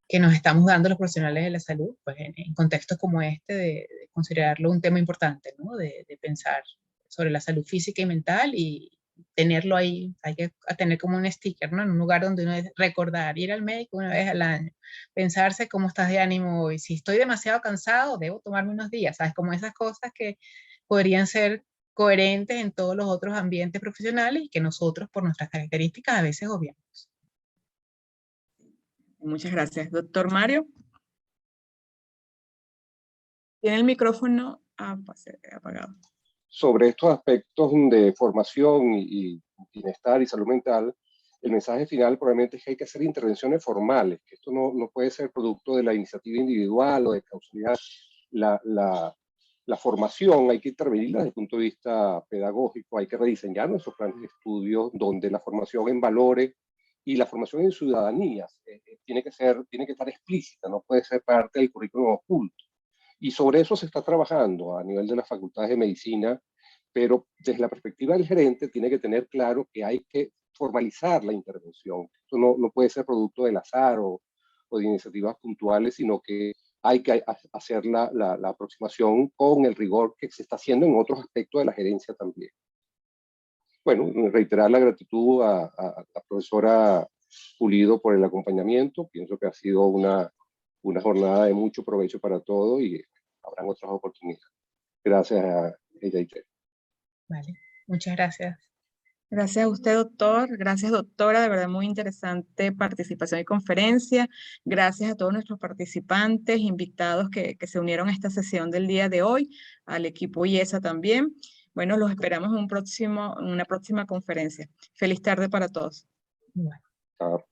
que nos estamos dando los profesionales de la salud, pues en contextos como este, de considerarlo un tema importante, ¿no? De pensar sobre la salud física y mental y tenerlo ahí, hay que tener como un sticker, ¿no? En un lugar donde uno recordar, ir al médico una vez al año, pensarse cómo estás de ánimo hoy, si estoy demasiado cansado, debo tomarme unos días, ¿sabes? Como esas cosas que podrían ser coherentes en todos los otros ambientes profesionales y que nosotros, por nuestras características, a veces obviamos. Muchas gracias. Doctor Mario. Tiene el micrófono apagado. Sobre estos aspectos de formación y bienestar y salud mental, el mensaje final probablemente es que hay que hacer intervenciones formales, que esto no puede ser producto de la iniciativa individual o de causalidad. La formación hay que intervenirla desde el punto de vista pedagógico, hay que rediseñar nuestros planes de estudio donde la formación en valores y la formación en ciudadanía tiene que estar explícita, no puede ser parte del currículum oculto. Y sobre eso se está trabajando a nivel de las facultades de medicina, pero desde la perspectiva del gerente tiene que tener claro que hay que formalizar la intervención. Esto no puede ser producto del azar o de iniciativas puntuales, sino que hay que hacer la aproximación con el rigor que se está haciendo en otros aspectos de la gerencia también. Bueno, reiterar la gratitud a la profesora Pulido por el acompañamiento. Pienso que ha sido una jornada de mucho provecho para todos y habrán otras oportunidades. Gracias a ella y Tere. Vale, muchas gracias. Gracias a usted, doctor. Gracias, doctora. De verdad, muy interesante participación y conferencia. Gracias a todos nuestros participantes, invitados que se unieron a esta sesión del día de hoy, al equipo IESA también. Bueno, los esperamos en una próxima conferencia. Feliz tarde para todos. Bueno. Chao.